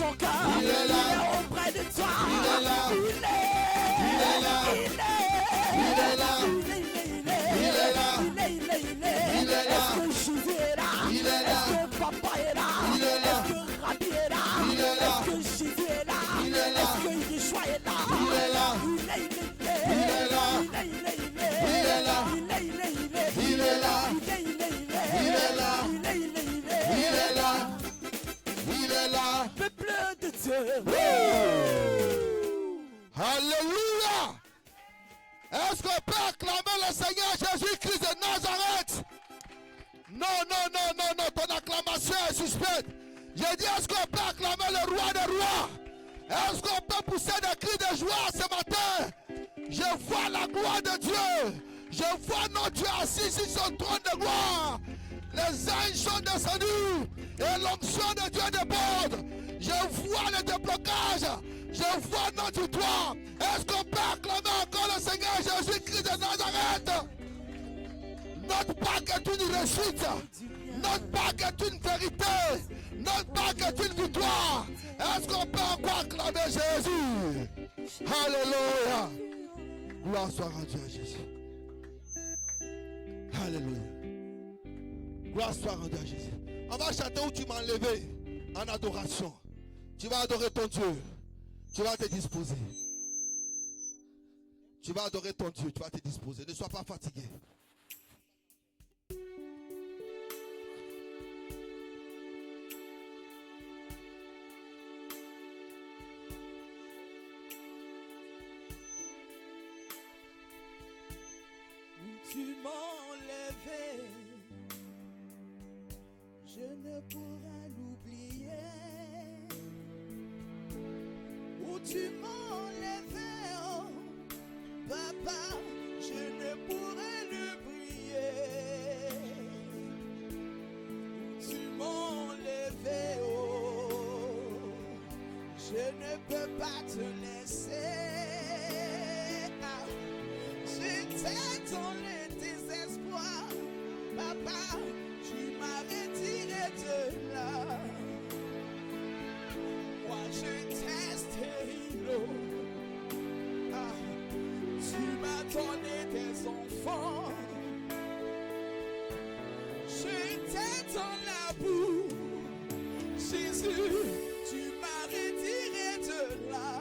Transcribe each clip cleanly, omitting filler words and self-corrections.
son cœur. Il est là. Il est auprès de toi. Il est là. Il est là. Il est là. Il est là. Il est là. Est-ce que Jésus est là? Il est là. Est-ce que Papa est là? Il est là. Est-ce que Rabbi est là? Il est là. Est-ce que Jésus est là? Il est là. Est-ce que Yeshua est là? Il est là. Il est là. Il est là. Il est là. Il est là. Il est là. Il est là. Peuple de Dieu. Alléluia. Est-ce qu'on peut acclamer le Seigneur Jésus-Christ de Nazareth? Non, non, non, non, non, ton acclamation est suspecte. J'ai dit, est-ce qu'on peut acclamer le roi des rois? Est-ce qu'on peut pousser des cris de joie ce matin? Je vois la gloire de Dieu. Je vois notre Dieu assis sur son trône de gloire. Les anges sont descendus et l'onction de Dieu déborde. Je vois le déblocage. Je vois notre victoire. Est-ce qu'on peut acclamer encore le Seigneur Jésus-Christ de Nazareth? Notre Pâque est une réussite. Notre Pâque est une vérité. Notre Pâque est une victoire. Est-ce qu'on peut encore acclamer Jésus? Alléluia. Gloire soit rendue à Jésus. Alléluia. Gloire soit rendue à Jésus. On va chanter où tu m'as enlevé en adoration. Tu vas adorer ton Dieu. Tu vas te disposer. Tu vas adorer ton Dieu. Tu vas te disposer. Ne sois pas fatigué. Tu m'enlevais, je ne pourrai l'oublier. Où tu m'enlevais, oh, papa, je ne pourrai l'oublier. Où tu m'enlevais, oh, je ne peux pas te laisser. Ah, j'étais dans le désespoir, papa, tu m'as retiré de là. Moi j'étais stérile, ah, tu m'as donné des enfants. J'étais dans la boue, Jésus, tu m'as retiré de là.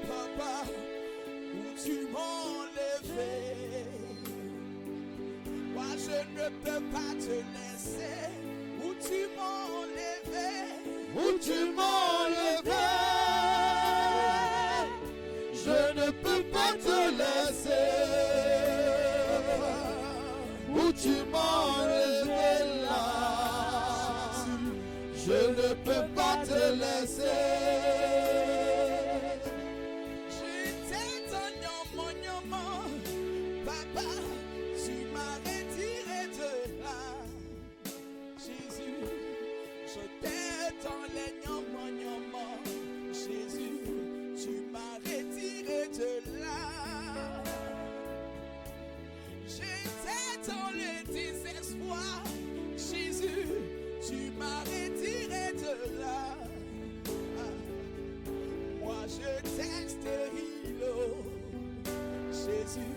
Papa, où tu m'enlevais, moi je ne peux pas te laisser. Où tu m'enlevais, Où tu m'enlevais, je ne peux pas te laisser. Où tu m'enlevais là, je ne peux pas te laisser. j'étais dans Nyama, papa, tu m'as retiré de là. Jésus, j'étais dans les Nyama, Jésus, tu m'as retiré de là. J'étais dans le désespoir, Jésus, tu m'as retiré de là. Ah, moi je t'ai stérile, Jésus,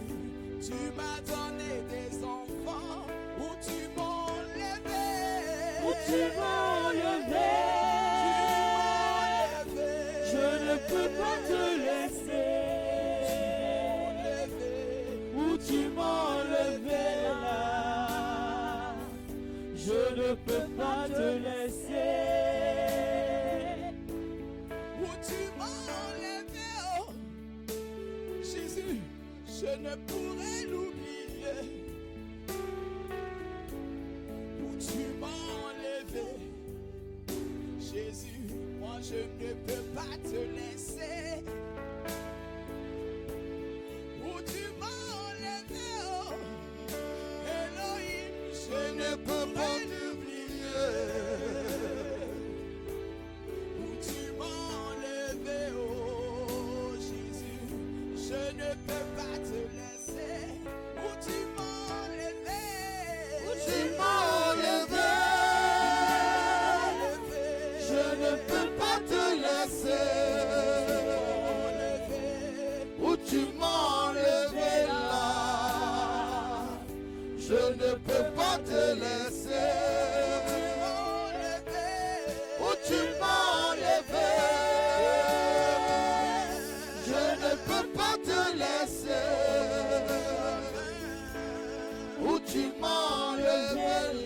tu m'as donné des enfants. Où tu m'enlevais, Où tu m'enlevais, je ne peux pas te laisser. Où tu m'enlevais là, je ne peux pas te laisser. Où tu m'enlevais, oh, Jésus, je ne pourrai l'oublier. Où tu m'enlevais, Jésus, moi je ne peux pas te laisser. Où tu m'enlevais, oh, Elohim, je ne peux pas t'oublier. Où tu m'enlevais, oh Jésus, je ne peux pas te laisser. Où tu m'enlevais, Où tu m'enlevais, je ne peux pas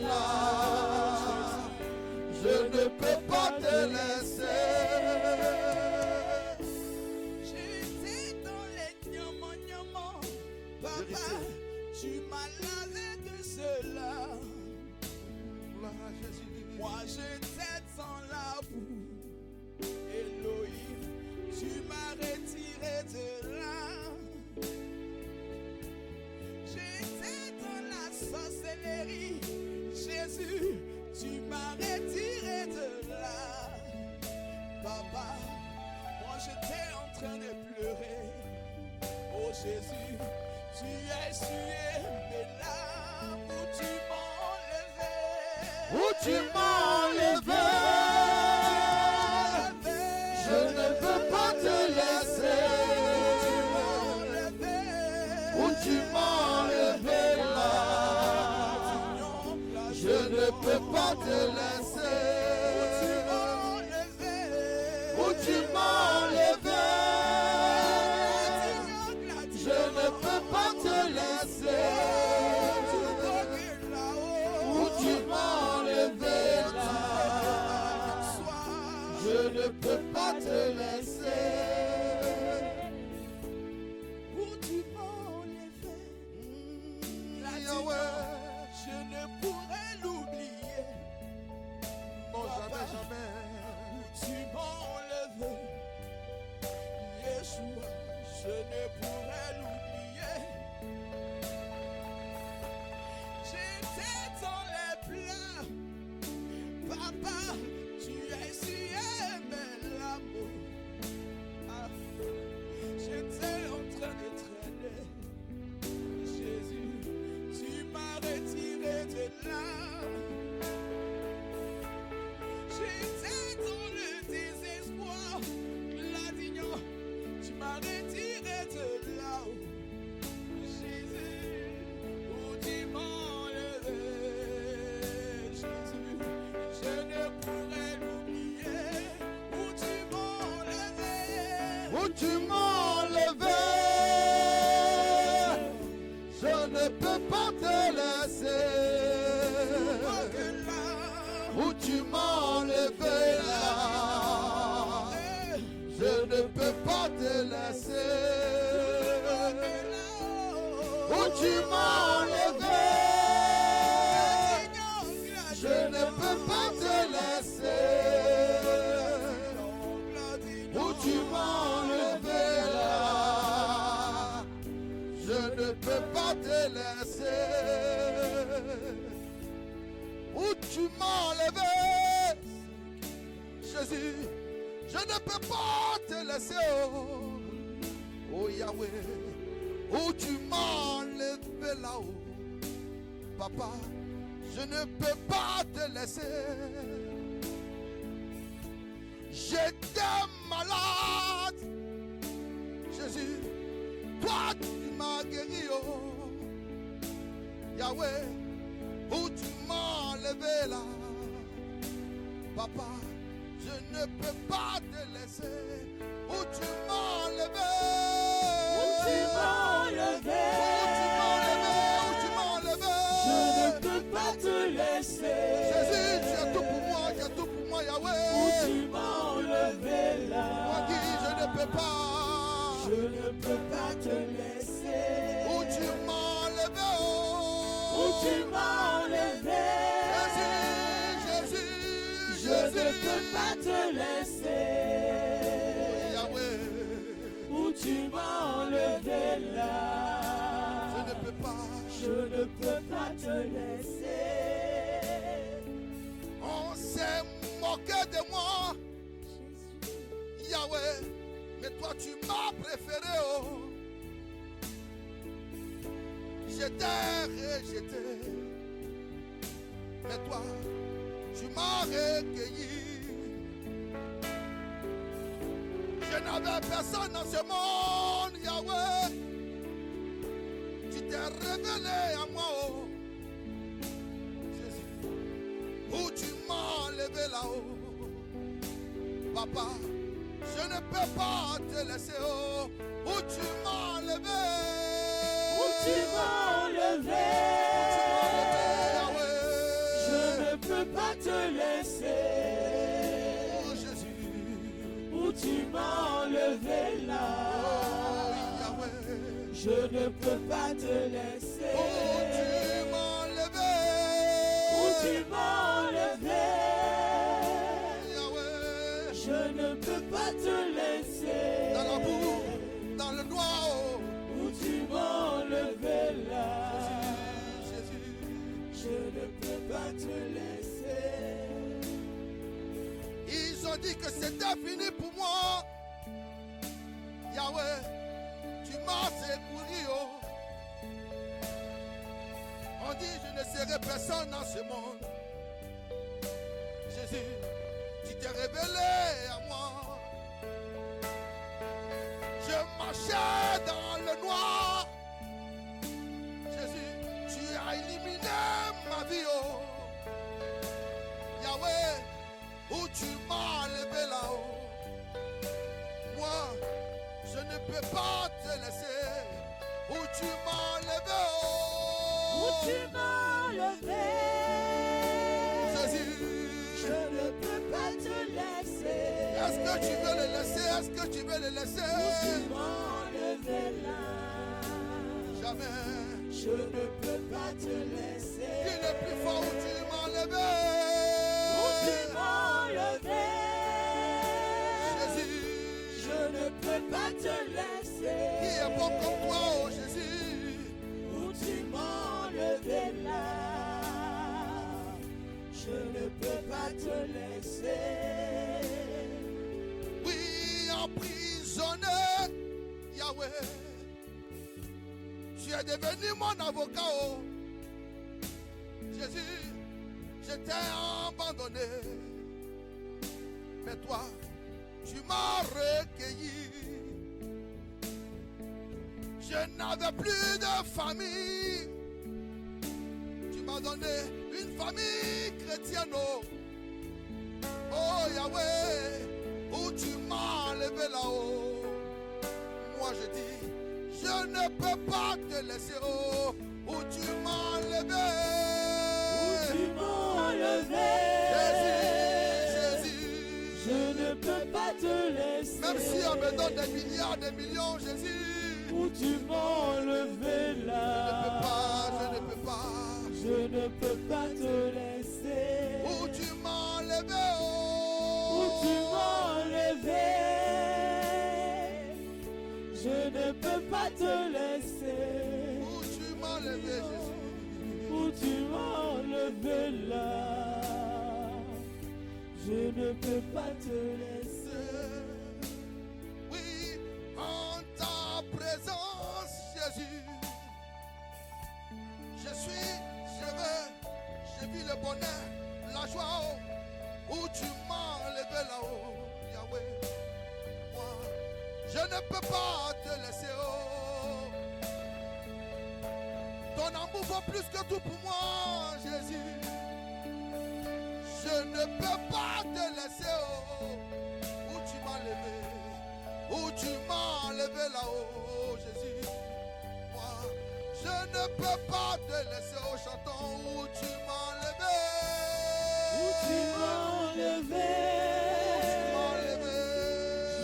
là. Je ne peux pas te laisser. J'étais dans les gnomons. Papa, tu m'as lavé de cela. Gloire à Jésus. Moi j'étais dans la boue. Elohim, tu m'as retiré de là. J'étais dans la sorcellerie. Jésus, tu m'as retiré de là. Papa, moi j'étais en train de pleurer. Oh Jésus, tu as essuyé mes larmes. Où tu m'as enlevé. Où tu m'as enlevé. Je ne peux pas te laisser. Où tu m'as enlevé là. Je ne peux pas te laisser. Où tu m'as enlevé. Je ne peux pas te laisser. Où tu m'as enlevé là. Je ne peux pas te laisser. Où tu m'as enlevé. Yahweh. Je ne pourrais l'oublier. Non, jamais, jamais. Où tu m'as enlevé. Yeshua, je ne pourrais l'oublier. J'étais dans les plats. Papa, tu as essuyé mes larmes. Ah, j'étais en train de traîner. Jésus, tu m'as retiré de là. J'étais dans le désespoir. Ladignon, tu m'as retiré de là. Jésus, où tu m'as enlevé. Jésus, je ne pourrais l'oublier. Où tu m'as enlevé. Où tu m'as enlevé. Je ne peux pas te laisser. Où tu m'as enlevé là. Je ne peux pas te laisser. Où tu m'as enlevé. Je ne peux pas te laisser. Où tu m'as enlevé là. Je ne peux pas te laisser. Où tu m'as enlevé. Jésus, je ne peux pas te laisser. Oh Yahweh, où tu m'as enlevé là-haut. Papa, je ne peux pas te laisser. J'étais malade. Jésus, toi tu m'as guéri. Oh Yahweh, où tu m'as enlevé là. Papa, je ne peux pas te laisser. Où tu m'as enlevé. Où tu m'as enlevé. Où tu m'as enlevé. Je ne peux pas te laisser. Jésus, tu as tout pour moi, tu as tout pour moi, Yahweh. Où tu m'as enlevé là. Moi qui je ne peux pas. Je ne peux pas te laisser. Où tu m'as enlevé. Où tu m'as enlevé. Jésus, Je ne peux pas te laisser. Yahweh, Où tu m'as enlevé là. je ne peux pas. Je ne peux pas te laisser. On s'est moqué de moi, Yahweh, mais toi tu m'as préféré. Oh. J'étais rejeté, mais toi tu m'as recueilli. Je n'avais personne dans ce monde, Yahweh. Tu t'es révélé à moi, oh. Jésus, où tu m'as enlevé là-haut. Papa, je ne peux pas te laisser, oh. Où tu m'as enlevé. Où tu m'as enlevé. peux pas te laisser. Oh Jésus. Où tu m'as enlevé là. Oh Yahweh. Je ne peux pas te laisser. Oh, tu m'as enlevé. Où tu m'as enlevé. Yahweh. Je ne peux pas te laisser. Dans la boue, dans le noir. Oh. Où tu m'as enlevé là. Jésus. Je ne peux pas te laisser. Ils ont dit que c'était fini pour moi. Yahweh, tu m'as secouru. Oh. On dit je ne serai personne dans ce monde. Jésus, tu t'es révélé à moi. Je marchais dans le noir. Jésus, tu as éliminé ma vie. Oh. Yahweh, où tu m'as enlevé là-haut. Moi, je ne peux pas te laisser. Où tu m'as enlevé. Où Oh. tu m'as enlevé. Jésus, Je ne peux pas te laisser. est-ce que tu veux le laisser? Est-ce que tu veux le Où laisser? tu m'as enlevé là. Jamais. Je ne peux pas te laisser. Il est plus fort où tu m'as enlevé. Où tu m'as enlevé. Jésus, Je ne peux pas te laisser. qui est bon comme toi, oh Jésus. Où tu m'as enlevé là. Je ne peux pas te laisser. Oui, emprisonné, Yahweh. Tu es devenu mon avocat, oh. Jésus, je t'ai abandonné. Mais toi, tu m'as recueilli. Je n'avais plus de famille. Tu m'as donné une famille chrétienne, oh. Oh Yahweh, où tu m'as enlevé là-haut. Moi je dis, je ne peux pas te laisser, oh. Où tu m'as enlevé. Où tu m'as enlevé. Jésus, Jésus. Je ne peux pas te laisser. Même si on me donne des milliards, des millions, Jésus. Où tu m'as enlevé Je là. ne peux pas, je ne peux pas. Je ne peux pas te laisser. Où tu m'as enlevé, oh. Où tu m'as enlevé. Je ne peux pas te laisser. Où tu m'as enlevé, Jésus. Où tu m'as enlevé là. Je ne peux pas te laisser. Oui, en ta présence, Jésus. Je suis heureux, j'ai vu le bonheur, la joie, oh, où tu m'as enlevé là-haut, Yahweh. Moi, je ne peux pas te laisser, oh. Ton amour vaut plus que tout pour moi, Jésus. Je ne peux pas te laisser, oh. Où tu m'as levé, où tu m'as enlevé là-haut, Jésus. Moi, je ne peux pas te laisser, oh, chantons, où tu m'as enlevé. Où tu m'as enlevé.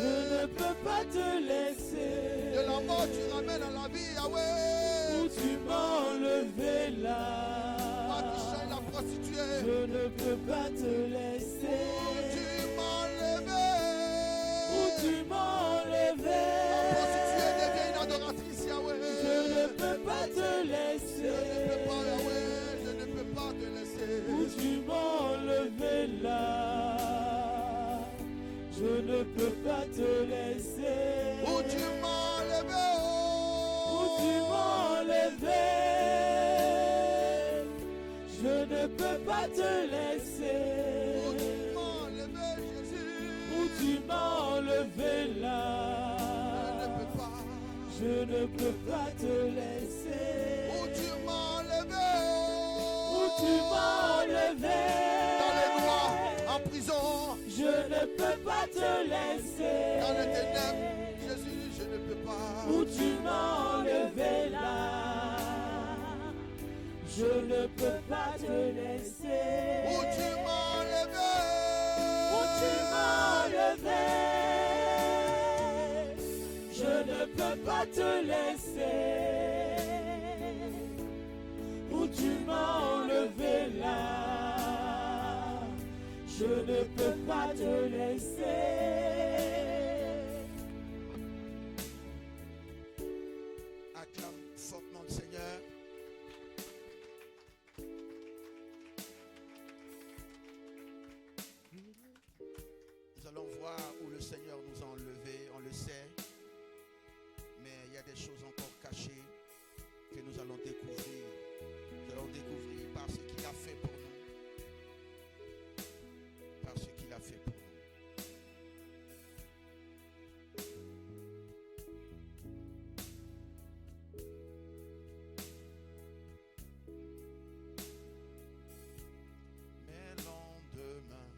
Je ne peux pas te laisser. De la mort, tu ramènes à la vie, Yahweh. Où tu m'as enlevé là. Moi qui chaîne la prostituée. Je ne peux pas te laisser. Où tu m'as enlevé. Où tu m'as enlevé. La prostituée devient une adoratrice, Yahweh. Je ne peux pas te Je laisser. ne peux pas, Yahweh, je ne peux pas te laisser. Où tu m'as enlevé là. Je ne peux pas te laisser. Où tu m'as enlevé, oh. Où tu m'as enlevé. Je ne peux pas te laisser. Où tu m'as enlevé, Jésus. Où tu m'as enlevé Je là. ne peux pas. Je ne peux pas te laisser. Où tu m'as enlevé, Où oh. tu m'as enlevé. Dans les noix, en prison, Je ne peux pas te laisser. dans les ténèbres, Jésus, je ne peux pas. Où tu m'as enlevé là. Je ne peux pas te laisser. Où peux pas te laisser. Où tu m'as enlevé là, je ne peux pas te laisser. Acclame fortement le Seigneur. Nous allons voir où le Seigneur nous a enlevés, on le sait. Mais il y a des choses encore cachées que nous allons découvrir. Nous allons découvrir par ce qu'il a fait pour nous. Par ce qu'il a fait pour nous. Mes lendemains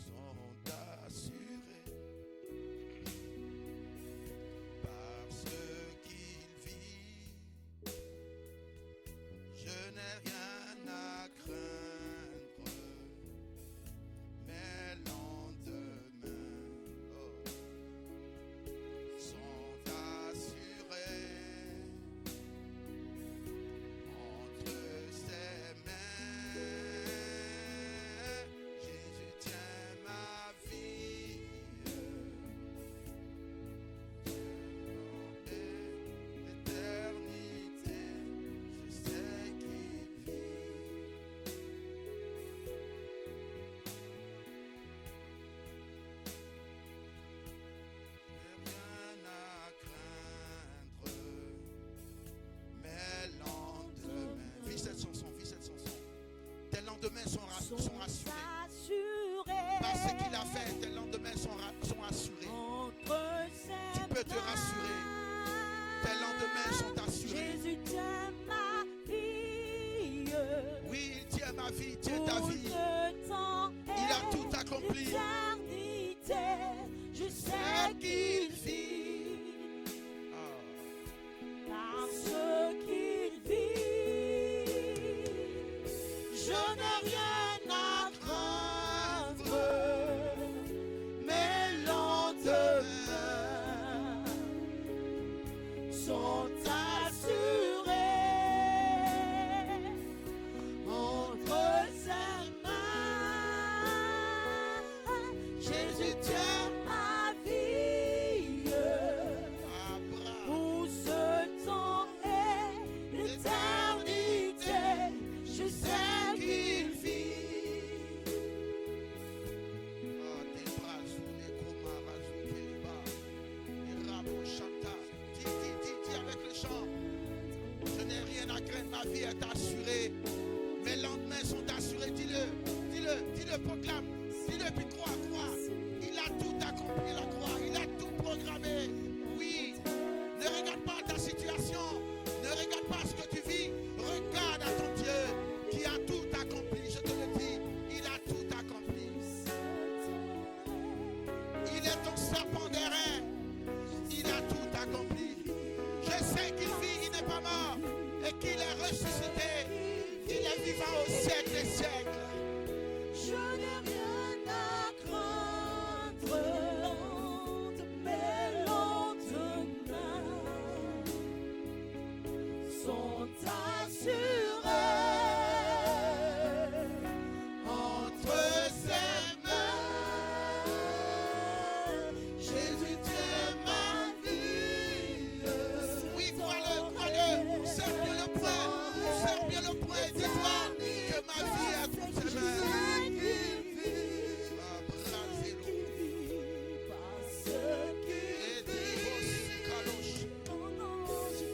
sont assurés parce qu'il vit. Je n'ai rien à craindre. Mes lendemains sont assurés entre ses mains. Jésus tient ma vie. L'éternité, je sais qu'il vit. Rien à craindre. Mes lendemains. Vis cette chanson, vis cette chanson. Tes lendemains sont assurés. Par ce qu'il a fait, tes lendemains sont assurés. Tu peux te rassurer. Tes lendemains sont assurés. Jésus tient ma vie. Oui, il tient ma vie, il tient ta vie. Il a tout accompli. L'éternité, je sais qu'il vit. Ah. Parce qu'il vit, je n'ai rien à craindre. Mes lendemains sont assurés entre ses mains. Jésus tient ma vie. Où ce temps est l'éternité, je sais qu'il vit. Tes bras sous les comas, Keliba, les rameaux chanta. Dis avec le chant. Je n'ai rien à craindre, ma vie est assurée. Mes lendemains sont assurés. Dis-le, proclame. Dis-le, puis crois. Il a tout accompli, la croix. Il a tout programmé. Oui. Ne regarde pas ta situation. Ne regarde pas ce que tu vis. Regarde à ton Dieu qui a tout accompli. Je te le dis. Il a tout accompli. Il est ton serpent d'airain. Il a tout accompli. Je sais qu'il vit, il n'est pas mort. Et qu'il est ressuscité. Il est vivant au siècle des siècles. Je n'ai rien à craindre. Mes lendemains sont assurés entre ses mains. Jésus tient ma vie. Oui, crois-le. Serre bien le point. Dis-toi que ma vie est entre ses mains.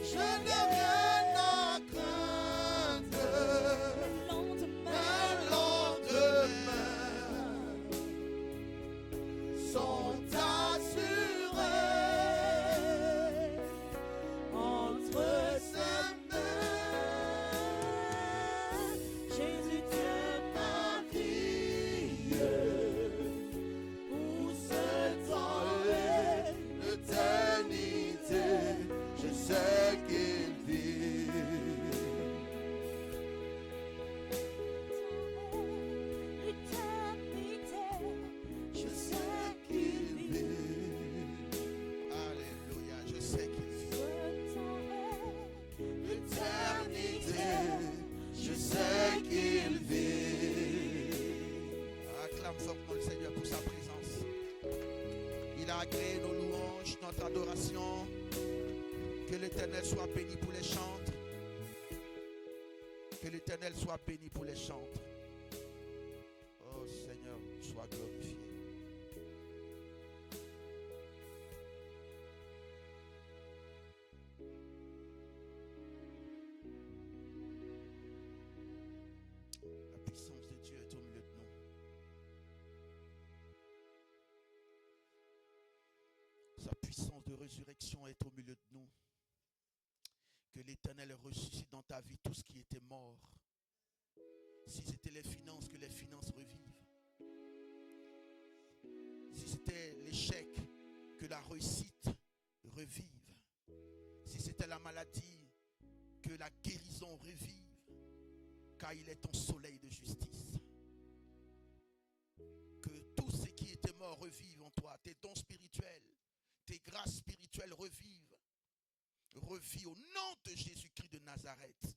Je n'ai rien à craindre. Mes lendemains sont assurés entre ses mains. agréer nos louanges, notre adoration. Que l'Éternel soit béni pour les chantres. Que l'Éternel soit béni pour les chantres. Oh Seigneur, sois glorifié. La puissance de Dieu est au milieu de nous. Sa puissance de résurrection est au milieu de nous. Que l'Éternel ressuscite dans ta vie tout ce qui était mort. Si c'était les finances, que les finances revivent. Si c'était l'échec, que la réussite revive. Si c'était la maladie, que la guérison revive. Car il est ton soleil de justice. Que tout ce qui était mort revive en toi. Tes dons spirituels, tes grâces spirituelles revivent. Revis au nom de Jésus-Christ de Nazareth.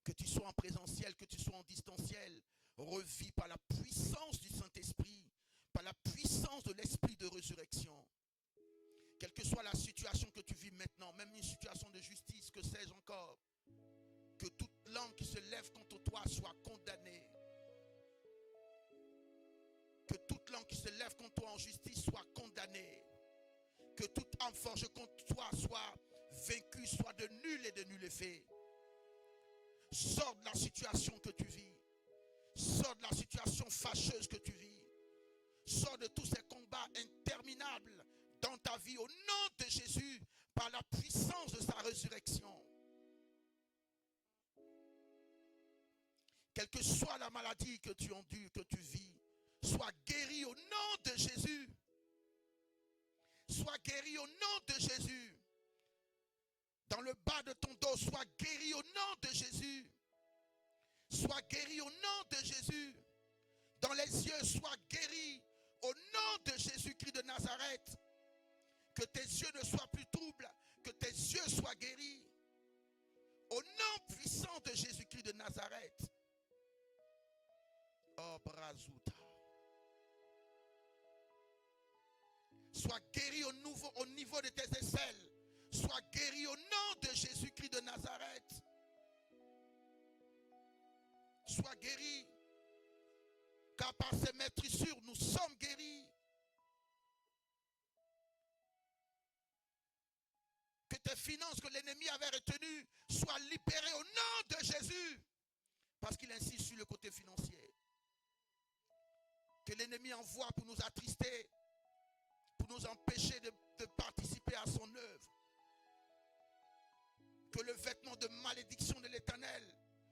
Que tu sois en présentiel, que tu sois en distanciel, revis par la puissance du Saint-Esprit, par la puissance de l'Esprit de résurrection. Quelle que soit la situation que tu vis maintenant, même une situation de justice, que sais-je encore, que toute langue qui se lève contre toi soit condamnée. Que toute langue qui se lève contre toi en justice soit condamnée. Que toute âme forgée contre toi soit vaincue, soit de nul et de nul effet. Sors de la situation que tu vis. Sors de la situation fâcheuse que tu vis. Sors de tous ces combats interminables dans ta vie au nom de Jésus par la puissance de sa résurrection. Quelle que soit la maladie que tu endures, que tu vis, sois guéri au nom de Jésus. Sois guéri au nom de Jésus. Dans le bas de ton dos, sois guéri au nom de Jésus. Sois guéri au nom de Jésus. Dans les yeux, sois guéri au nom de Jésus-Christ de Nazareth. Que tes yeux ne soient plus troubles, que tes yeux soient guéris. Au nom puissant de Jésus-Christ de Nazareth. Oh, Brazuta. Sois guéri au niveau de tes aisselles. Sois guéri au nom de Jésus-Christ de Nazareth. Sois guéri. Car par ces maîtrissures, nous sommes guéris. Que tes finances que l'ennemi avait retenues soient libérées au nom de Jésus. Parce qu'il insiste sur le côté financier. Que l'ennemi envoie pour nous attrister, pour nous empêcher de participer à son œuvre. Que le vêtement de malédiction de l'Éternel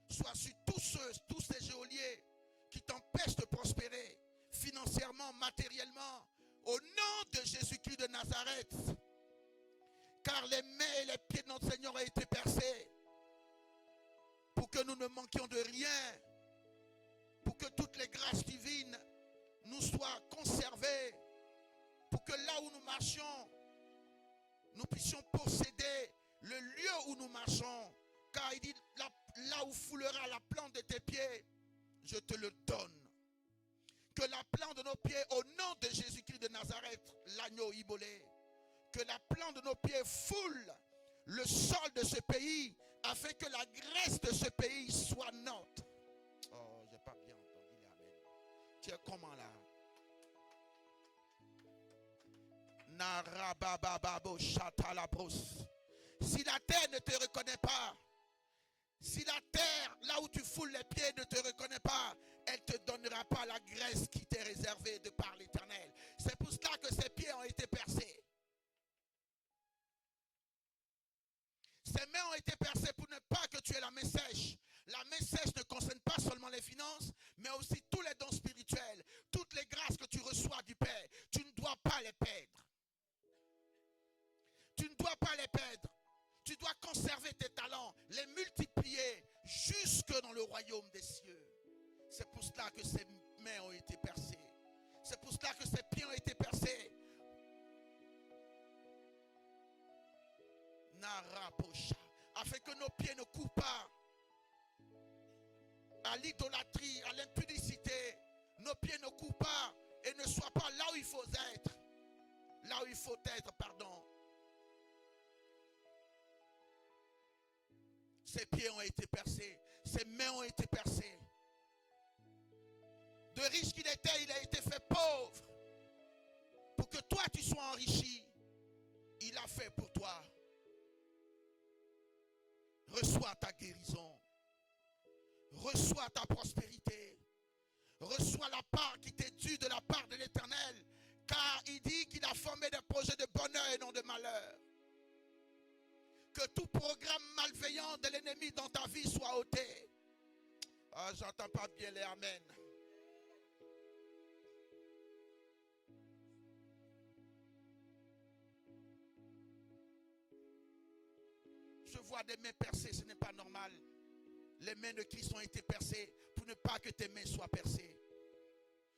soit sur tous ces geôliers qui t'empêchent de prospérer financièrement, matériellement, au nom de Jésus-Christ de Nazareth. Car les mains et les pieds de notre Seigneur ont été percés pour que nous ne manquions de rien, pour que toutes les grâces divines nous soient conservées, pour que là où nous marchions, nous puissions posséder le lieu où nous marchons. Car il dit, là où foulera la plante de tes pieds, je te le donne. Que la plante de nos pieds, au nom de Jésus-Christ de Nazareth, l'agneau ibolé, que la plante de nos pieds foule le sol de ce pays, afin que la graisse de ce pays soit notre. Oh, j'ai pas bien entendu les amen. Tu es comment là? Narabababo chatalabros. Si la terre ne te reconnaît pas, si la terre, là où tu foules les pieds, ne te reconnaît pas, elle ne te donnera pas la graisse qui t'est réservée de par l'Éternel. C'est pour cela que ses pieds ont été percés. Ses mains ont été percées pour ne pas que tu aies la main sèche. La main sèche ne concerne pas seulement les finances, mais aussi tous les dons spirituels, toutes les grâces que tu reçois du Père. Tu ne dois pas les perdre. Tu ne dois pas les perdre. Tu dois conserver tes talents, les multiplier jusque dans le royaume des cieux. C'est pour cela que ses mains ont été percées. C'est pour cela que ses pieds ont été percés. Naraposha, afin que nos pieds ne courent pas à l'idolâtrie, à l'impudicité. Nos pieds ne courent pas et ne soient pas là où il faut être. là où il faut être, pardon. Ses pieds ont été percés, ses mains ont été percées. De riche qu'il était, il a été fait pauvre. Pour que toi tu sois enrichi, il a fait pour toi. Reçois ta guérison. Reçois ta prospérité. Reçois la part qui t'est due de la part de l'Éternel. Car il dit qu'il a formé des projets de bonheur et non de malheur. Que tout programme malveillant de l'ennemi dans ta vie soit ôté. Ah, j'entends pas bien les amen. Je vois des mains percées, ce n'est pas normal. Les mains de Christ ont été percées pour ne pas que tes mains soient percées.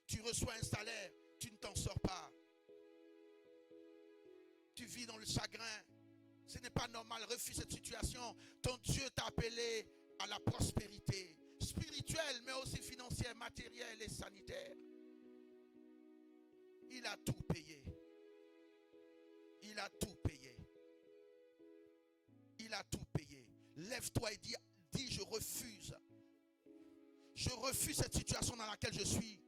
Tu reçois un salaire, tu ne t'en sors pas. Tu vis dans le chagrin. Ce n'est pas normal, refuse cette situation. Ton Dieu t'a appelé à la prospérité spirituelle, mais aussi financière, matérielle et sanitaire. Il a tout payé. Il a tout payé. Il a tout payé. Lève-toi et dis, je refuse. Je refuse cette situation dans laquelle je suis.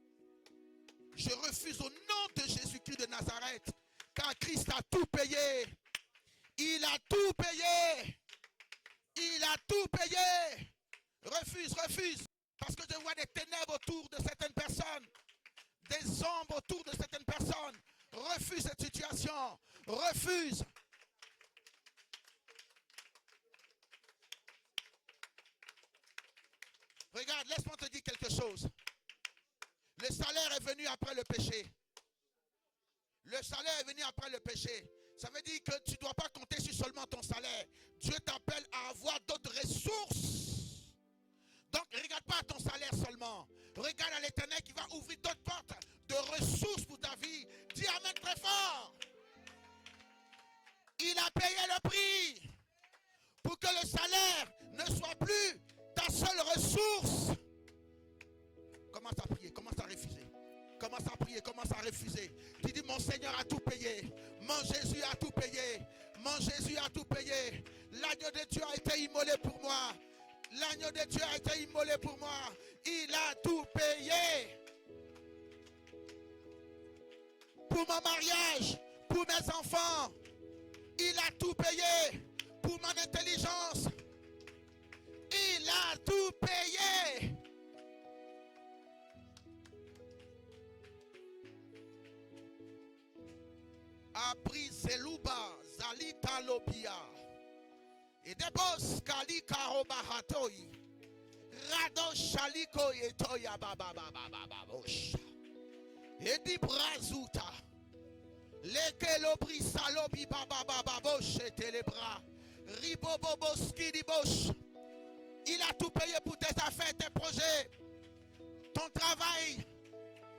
Je refuse au nom de Jésus-Christ de Nazareth. Car Christ a tout payé. Il a tout payé. Il a tout payé. Refuse, refuse. Parce que je vois des ténèbres autour de certaines personnes. Des ombres autour de certaines personnes. Refuse cette situation. Refuse. Regarde, laisse-moi te dire quelque chose. Le salaire est venu après le péché. Le salaire est venu après le péché. Ça veut dire que tu ne dois pas compter sur seulement ton salaire. Dieu t'appelle à avoir d'autres ressources. Donc, ne regarde pas ton salaire seulement. Regarde à l'Éternel qui va ouvrir d'autres portes de ressources pour ta vie. Dis amen très fort. Il a payé le prix pour que le salaire ne soit plus ta seule ressource. Commence à prier, commence à refuser. Commence à prier, commence à refuser. Tu dis, mon Seigneur a tout payé. Mon Jésus a tout payé. Mon Jésus a tout payé. L'agneau de Dieu a été immolé pour moi. L'agneau de Dieu a été immolé pour moi. Il a tout payé. Pour mon mariage, pour mes enfants. Il a tout payé. Pour mon intelligence. Il a tout payé. Abri Zeluba Zalita Lobia et debos Kalika Robahatoi Rado Shaliko Etoya Baba Bosh et di Brazuta Leke Lobri Salobi Baba Bosh et les bras Riboboboski di Bosh. Il a tout payé pour tes affaires, tes projets, ton travail,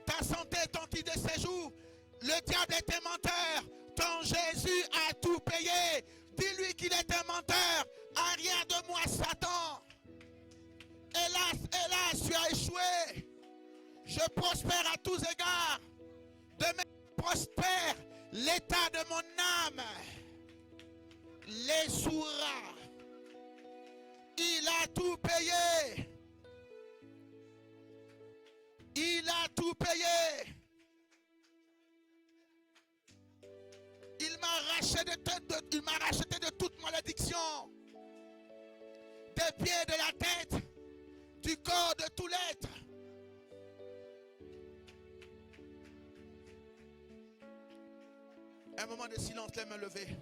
ta santé, ton titre de séjour. Le diable est un menteur. Ton Jésus a tout payé. Dis-lui qu'il est un menteur. Arrière de moi, Satan. Hélas, hélas, tu as échoué. Je prospère à tous égards. Demain, prospère l'état de mon âme. Les sourds. Il a tout payé. Il a tout payé. Il m'a racheté de toute malédiction. Des pieds, de la tête, du corps, de tout l'être. Un moment de silence, les mains levées.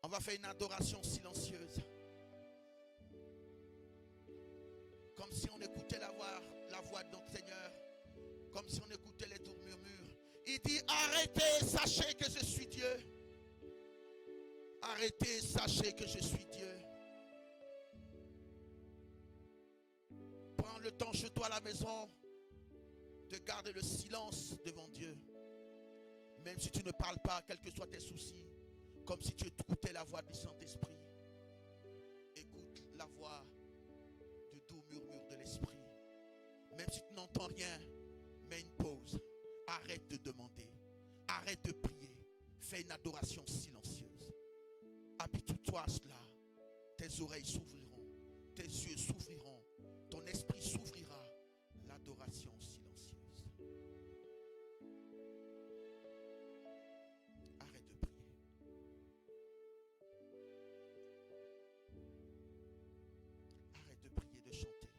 On va faire une adoration silencieuse. Comme si on écoutait la voix de notre Seigneur. Comme si on écoutait les doux murmures. Il dit, arrêtez, sachez que je suis Dieu. Arrêtez, sachez que je suis Dieu. Prends le temps chez toi à la maison de garder le silence devant Dieu. Même si tu ne parles pas, quels que soient tes soucis, comme si tu écoutais la voix du Saint-Esprit. Écoute la voix du doux murmure de l'Esprit. Même si tu n'entends rien, mets une pause. Arrête de demander. Arrête de prier. une adoration silencieuse. Habitue-toi à cela. Tes oreilles s'ouvriront, tes yeux s'ouvriront, ton esprit s'ouvrira. L'adoration silencieuse. Arrête de prier. Arrête de prier, de chanter.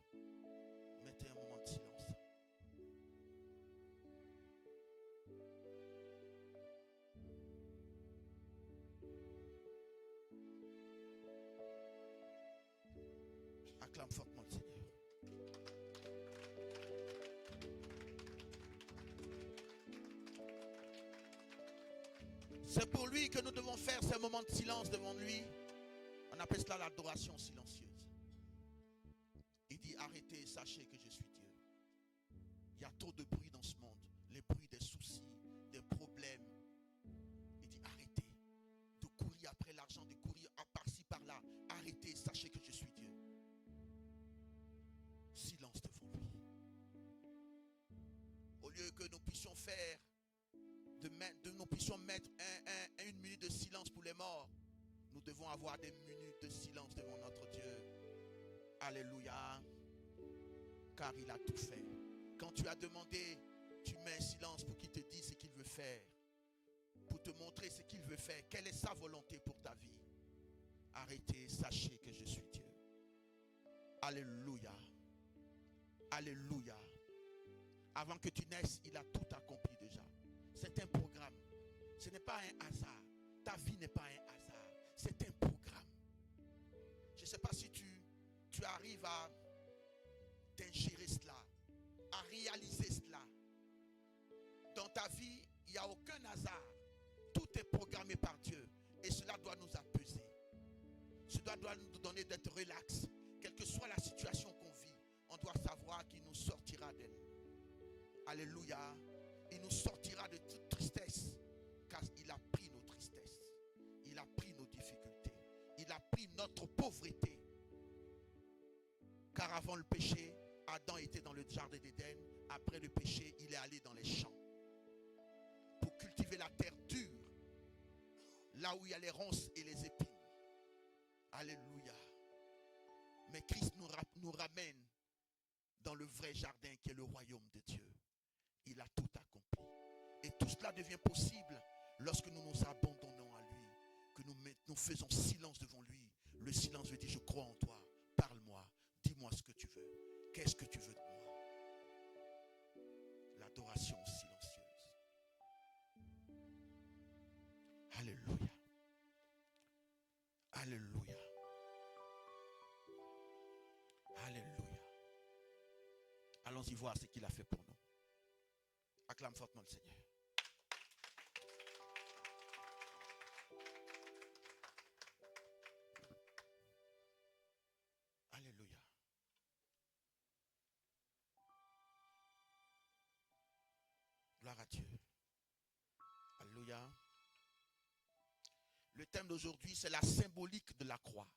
Mettez un moment de silence. Acclame fortement le Seigneur. C'est pour lui que nous devons faire ces moments de silence devant lui. On appelle cela l'adoration silencieuse. Il dit arrêtez et sachez que je suis Dieu. Il y a trop de bruit dans ce monde. Les bruits des soucis, des problèmes. Il dit arrêtez de courir après l'argent, de courir par-ci par-là. Arrêtez et sachez que je suis Dieu. Silence devant lui. Au lieu que nous puissions faire, nous puissions mettre une minute de silence pour les morts, nous devons avoir des minutes de silence devant notre Dieu. Alléluia. Car il a tout fait. Quand tu as demandé, tu mets un silence pour qu'il te dise ce qu'il veut faire. Pour te montrer ce qu'il veut faire. Quelle est sa volonté pour ta vie. Arrêtez, sachez que je suis Dieu. Alléluia. Alléluia. Avant que tu naisses, il a tout accompli déjà. C'est un programme. Ce n'est pas un hasard. Ta vie n'est pas un hasard. C'est un programme. Je ne sais pas si tu arrives à t'ingérer cela, à réaliser cela. Dans ta vie, il n'y a aucun hasard. Tout est programmé par Dieu. Et cela doit nous apaiser. Cela doit nous donner d'être relax. Quelle que soit la situation qu'on vit, on doit savoir qu'il nous sortira d'elle. Alléluia. Il nous sortira de toute tristesse. Car il a pris nos tristesses. Il a pris nos difficultés. Il a pris notre pauvreté. Car avant le péché, Adam était dans le jardin d'Éden. Après le péché, il est allé dans les champs. Pour cultiver la terre dure. Là où il y a les ronces et les épines. Alléluia. Mais Christ nous ramène dans le vrai jardin qui est le royaume de Dieu. Il a tout accompli. Et tout cela devient possible lorsque nous nous abandonnons à lui. Que nous faisons silence devant lui. Le silence veut dire je crois en toi. Parle-moi. Dis-moi ce que tu veux. Qu'est-ce que tu veux de moi? L'adoration silencieuse. Alléluia. Alléluia. Alléluia. Allons-y voir ce qu'il a fait pour nous. Acclame fortement le Seigneur. Alléluia. Gloire à Dieu. Alléluia. Le thème d'aujourd'hui, c'est la symbolique de la croix.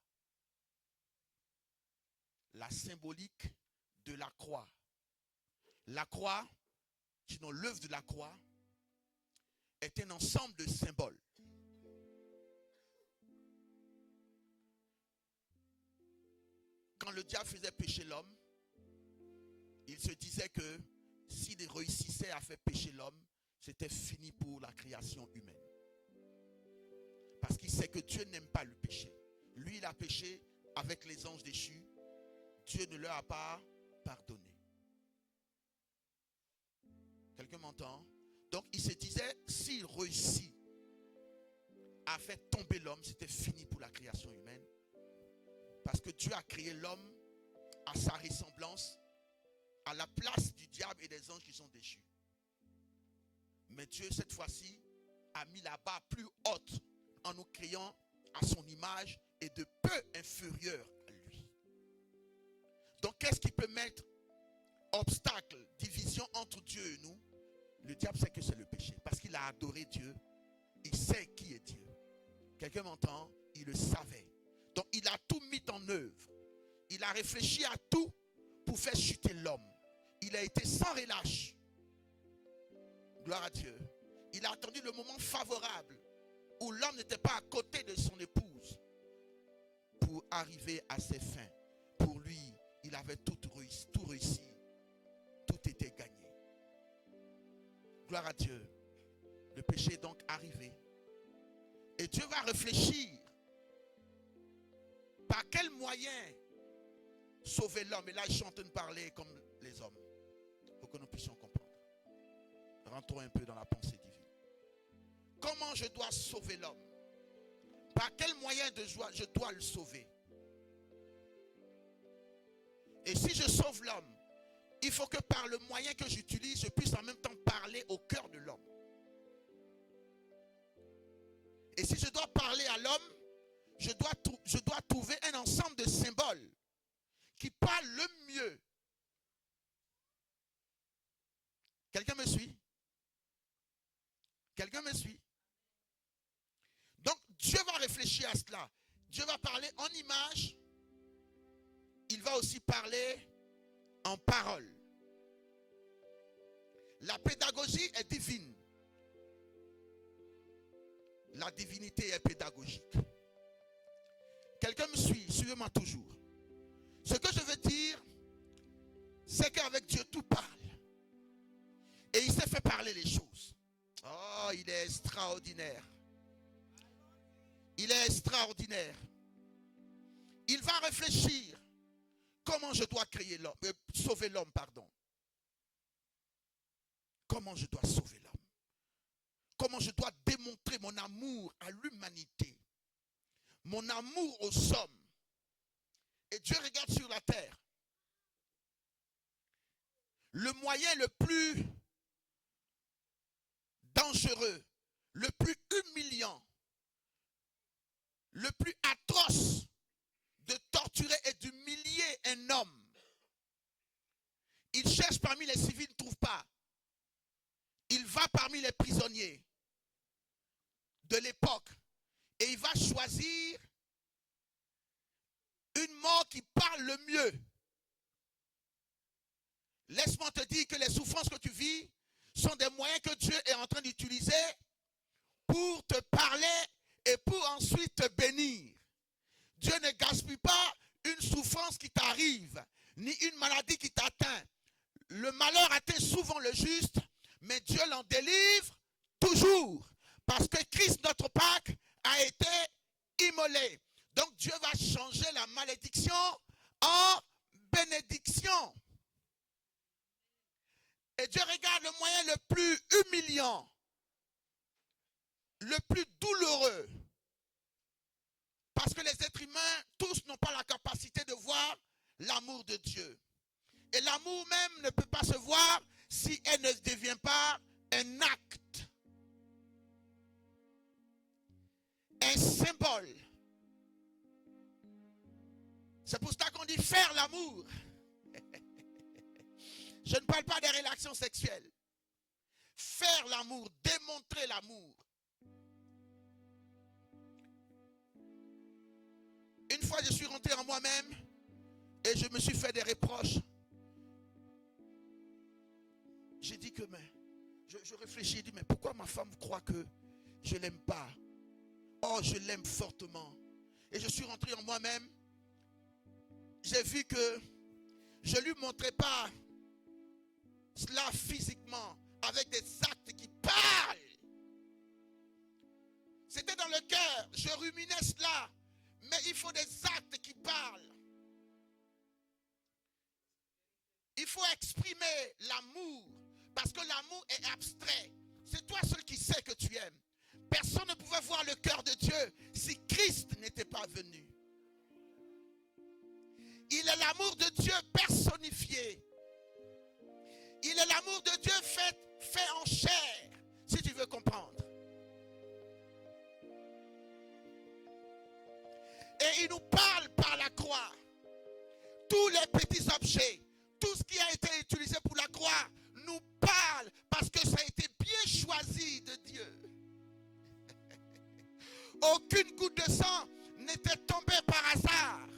La symbolique de la croix. La croix, sinon l'œuvre de la croix, est un ensemble de symboles. Quand le diable faisait pécher l'homme, il se disait que s'il réussissait à faire pécher l'homme, c'était fini pour la création humaine. Parce qu'il sait que Dieu n'aime pas le péché. Lui, il a péché avec les anges déchus. Dieu ne leur a pas pardonné. Quelqu'un m'entend? Donc il se disait, s'il réussit à faire tomber l'homme, c'était fini pour la création humaine. Parce que Dieu a créé l'homme à sa ressemblance, à la place du diable et des anges qui sont déchus. Mais Dieu, cette fois-ci, a mis la barre plus haute en nous créant à son image et de peu inférieur à lui. Donc, qu'est-ce qui peut mettre obstacle, division entre Dieu et nous? Le diable sait que c'est le péché. Parce qu'il a adoré Dieu. Il sait qui est Dieu. Quelqu'un m'entend? Il le savait. Donc, il a tout mis en œuvre. Il a réfléchi à tout pour faire chuter l'homme. Il a été sans relâche. Gloire à Dieu. Il a attendu le moment favorable où l'homme n'était pas à côté de son épouse pour arriver à ses fins. Pour lui, il avait tout réussi. Tout était gagné. Gloire à Dieu. Le péché est donc arrivé. Et Dieu va réfléchir par quel moyen sauver l'homme. Et là, je suis en train de parler comme les hommes, pour que nous puissions comprendre. Rentrons un peu dans la pensée divine. Comment je dois sauver l'homme? Par quel moyen je dois le sauver? Et si je sauve l'homme, il faut que par le moyen que j'utilise, je puisse en même temps parler au cœur de l'homme. Et si je dois parler à l'homme, je dois trouver un ensemble de symboles qui parlent le mieux. Quelqu'un me suit? Quelqu'un me suit? Donc Dieu va réfléchir à cela. Dieu va parler en images. Il va aussi parler en parole. La pédagogie est divine. La divinité est pédagogique. Quelqu'un me suit? Suivez-moi toujours. Ce que je veux dire, c'est qu'avec Dieu, tout parle. Et il s'est fait parler les choses. Oh, il est extraordinaire. Il est extraordinaire. Il va réfléchir. Comment je dois créer l'homme, sauver l'homme, pardon. Comment je dois sauver l'homme? Comment je dois démontrer mon amour à l'humanité, mon amour aux hommes. Et Dieu regarde sur la terre. Le moyen le plus dangereux, le plus humiliant, le plus atroce de torturer et d'humilier un homme. Il cherche parmi les civils, ne trouve pas. Il va parmi les prisonniers de l'époque et il va choisir une mort qui parle le mieux. Laisse-moi te dire que les souffrances que tu vis sont des moyens que Dieu est en train d'utiliser pour te parler et pour ensuite te bénir. Dieu ne gaspille pas une souffrance qui t'arrive, ni une maladie qui t'atteint. Le malheur atteint souvent le juste, mais Dieu l'en délivre toujours. Parce que Christ, notre Pâque, a été immolé. Donc Dieu va changer la malédiction en bénédiction. Et Dieu regarde le moyen le plus humiliant, le plus douloureux. Parce que les êtres humains, tous n'ont pas la capacité de voir l'amour de Dieu. Et l'amour même ne peut pas se voir si elle ne devient pas un acte, un symbole. C'est pour ça qu'on dit faire l'amour. Je ne parle pas des relations sexuelles. Faire l'amour, démontrer l'amour. Une fois, je suis rentré en moi-même et je me suis fait des reproches. J'ai dit que, mais, je réfléchis, je dis, mais pourquoi ma femme croit que je ne l'aime pas? Oh, je l'aime fortement. Et je suis rentré en moi-même. J'ai vu que je ne lui montrais pas cela physiquement, avec des actes qui parlent. C'était dans le cœur, je ruminais cela. Mais il faut des actes qui parlent. Il faut exprimer l'amour. Parce que l'amour est abstrait. C'est toi seul qui sais que tu aimes. Personne ne pouvait voir le cœur de Dieu si Christ n'était pas venu. Il est l'amour de Dieu personnifié. Il est l'amour de Dieu fait en chair. Si tu veux comprendre. Et il nous parle par la croix. Tous les petits objets, tout ce qui a été utilisé pour la croix, nous parle parce que ça a été bien choisi de Dieu. Aucune goutte de sang n'était tombée par hasard.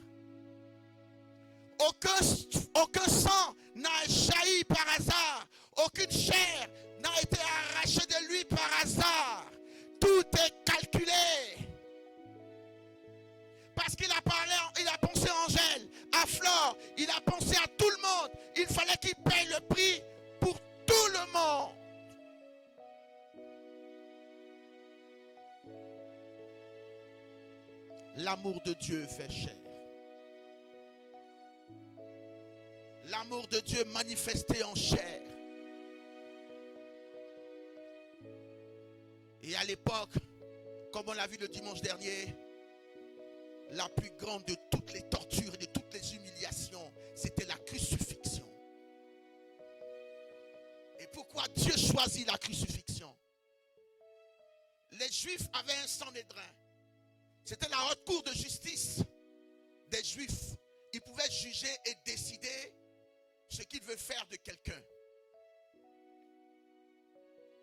Aucun sang n'a jailli par hasard. Aucune chair n'a été arrachée de lui par hasard. Tout est calculé fallait qu'il paye le prix pour tout le monde. L'amour de Dieu fait chair. L'amour de Dieu manifesté en chair. Et à l'époque, comme on l'a vu le dimanche dernier, la plus grande de toutes les tortures et de toutes les humiliations, c'était la crucifixion. Et pourquoi Dieu choisit la crucifixion? Les Juifs avaient un Sanhédrin. C'était la haute cour de justice des Juifs. Ils pouvaient juger et décider ce qu'ils veulent faire de quelqu'un.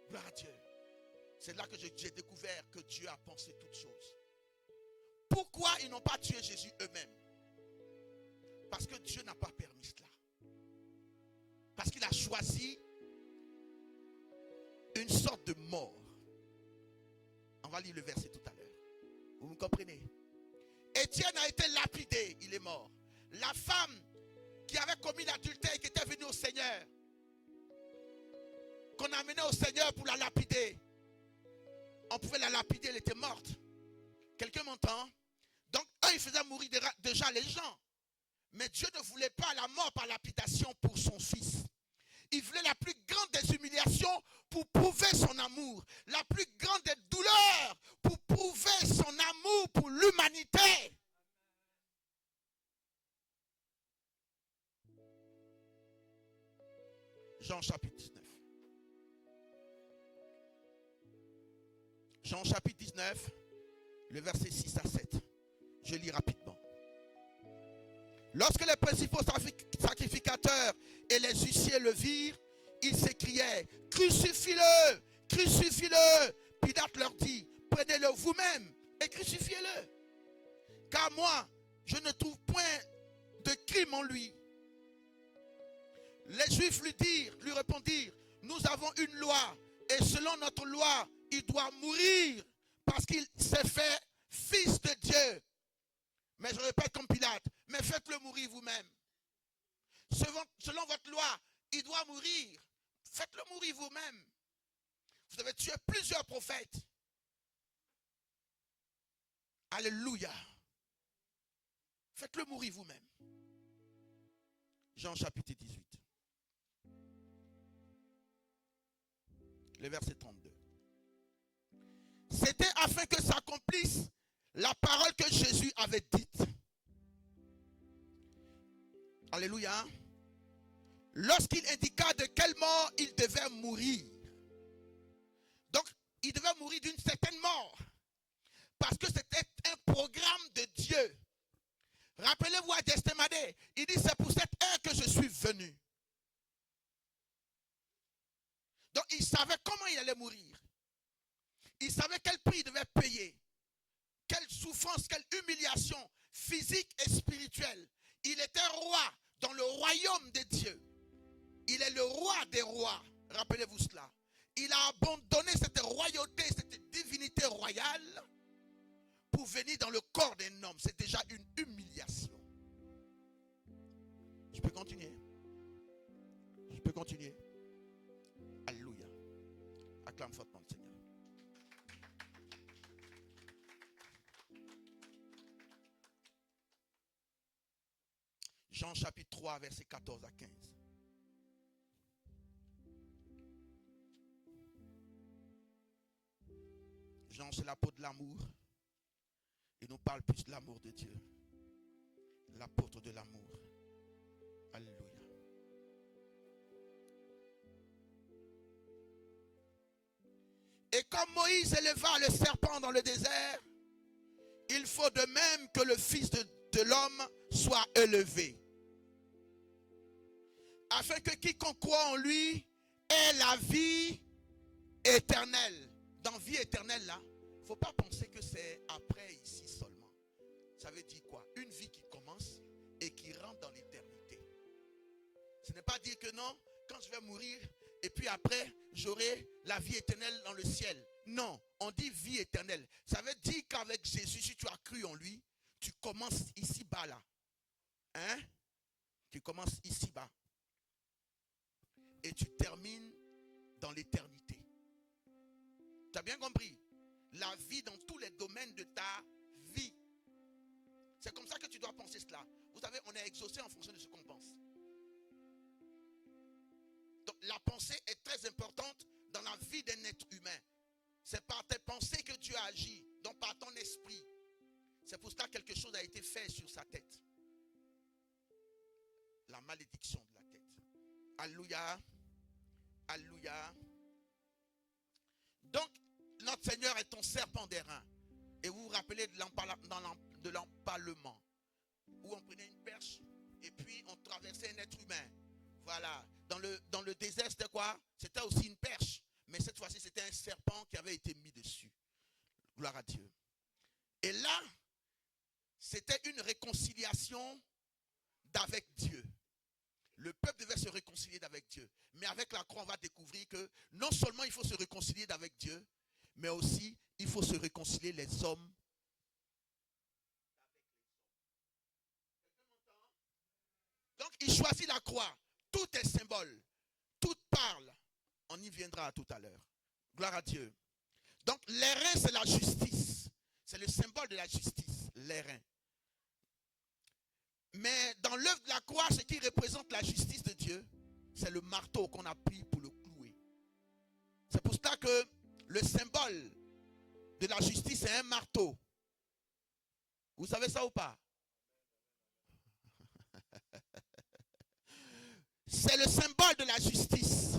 Gloire à Dieu. C'est là que j'ai découvert que Dieu a pensé toutes choses. Pourquoi ils n'ont pas tué Jésus eux-mêmes? Parce que Dieu n'a pas permis cela. Parce qu'il a choisi une sorte de mort. On va lire le verset tout à l'heure. Vous me comprenez? Étienne a été lapidé, il est mort. La femme qui avait commis l'adultère, qui était venue au Seigneur, qu'on a amenée au Seigneur pour la lapider, on pouvait la lapider, elle était morte. Quelqu'un m'entend? Donc eux, ils faisaient mourir déjà les gens. Mais Dieu ne voulait pas la mort par lapidation pour son fils. Il voulait la plus grande des humiliations pour prouver son amour. La plus grande des douleurs pour prouver son amour pour l'humanité. Jean chapitre 19. Jean chapitre 19, le verset 6 à 7. Je lis rapidement. Lorsque les principaux sacrificateurs et les huissiers le virent, ils s'écriaient: crucifie-le, crucifie-le. Pilate leur dit: prenez-le vous-même et crucifiez-le. Car moi, je ne trouve point de crime en lui. Les Juifs lui répondirent: nous avons une loi, et selon notre loi, il doit mourir parce qu'il s'est fait fils de Dieu. Mais je répète comme Pilate: mais faites-le mourir vous-même. Selon votre loi, il doit mourir. Faites-le mourir vous-même. Vous avez tué plusieurs prophètes. Alléluia. Faites-le mourir vous-même. Jean chapitre 18. Le verset 32. C'était afin que s'accomplisse la parole que Jésus avait dite. Alléluia. Lorsqu'il indiqua de quelle mort il devait mourir. Donc, il devait mourir d'une certaine mort. Parce que c'était un programme de Dieu. Rappelez-vous à Gethsémanée, il dit: c'est pour cette heure que je suis venu. Donc, il savait comment il allait mourir. Il savait quel prix il devait payer. Quelle souffrance, quelle humiliation physique et spirituelle. Il était roi dans le royaume de Dieu. Il est le roi des rois. Rappelez-vous cela. Il a abandonné cette royauté, cette divinité royale pour venir dans le corps d'un homme. C'est déjà une humiliation. Je peux continuer? Je peux continuer? Alléluia. Acclame fortement le Seigneur. Jean chapitre 3, verset 14 à 15. Jean, c'est l'apôtre de l'amour. Il nous parle plus de l'amour de Dieu. L'apôtre de l'amour. Alléluia. Et comme Moïse éleva le serpent dans le désert, il faut de même que le Fils de l'homme soit élevé, afin que quiconque croit en lui ait la vie éternelle. Dans vie éternelle là, il ne faut pas penser que c'est après ici seulement. Ça veut dire quoi? Une vie qui commence et qui rentre dans l'éternité. Ce n'est pas dire que non, quand je vais mourir et puis après j'aurai la vie éternelle dans le ciel. Non, on dit vie éternelle. Ça veut dire qu'avec Jésus, si tu as cru en lui, tu commences ici-bas là. Hein? Tu commences ici-bas. et tu termines dans l'éternité. Tu as bien compris? La vie dans tous les domaines de ta vie. C'est comme ça que tu dois penser cela. Vous savez, on est exaucé en fonction de ce qu'on pense. Donc la pensée est très importante dans la vie d'un être humain. C'est par tes pensées que Dieu agit, donc par ton esprit. C'est pour cela que quelque chose a été fait sur sa tête. La malédiction de la tête. Alléluia. Alléluia. Donc, notre Seigneur est ton serpent d'airain. Et vous vous rappelez de l'empalement. Où on prenait une perche et puis on traversait un être humain. Voilà. Dans le désert, c'était quoi? C'était aussi une perche. Mais cette fois-ci, c'était un serpent qui avait été mis dessus. Gloire à Dieu. Et là, c'était une réconciliation d'avec Dieu. Le peuple devait se réconcilier d'avec Dieu. Mais avec la croix, on va découvrir que non seulement il faut se réconcilier d'avec Dieu, mais aussi il faut se réconcilier les hommes. Donc il choisit la croix. Tout est symbole. Tout parle. On y viendra tout à l'heure. Gloire à Dieu. Donc l'airain, c'est la justice. C'est le symbole de la justice. L'airain. Mais dans l'œuvre de la croix, ce qui représente la justice de Dieu, c'est le marteau qu'on a pris pour le clouer. C'est pour cela que le symbole de la justice, c'est un marteau. Vous savez ça ou pas? C'est le symbole de la justice.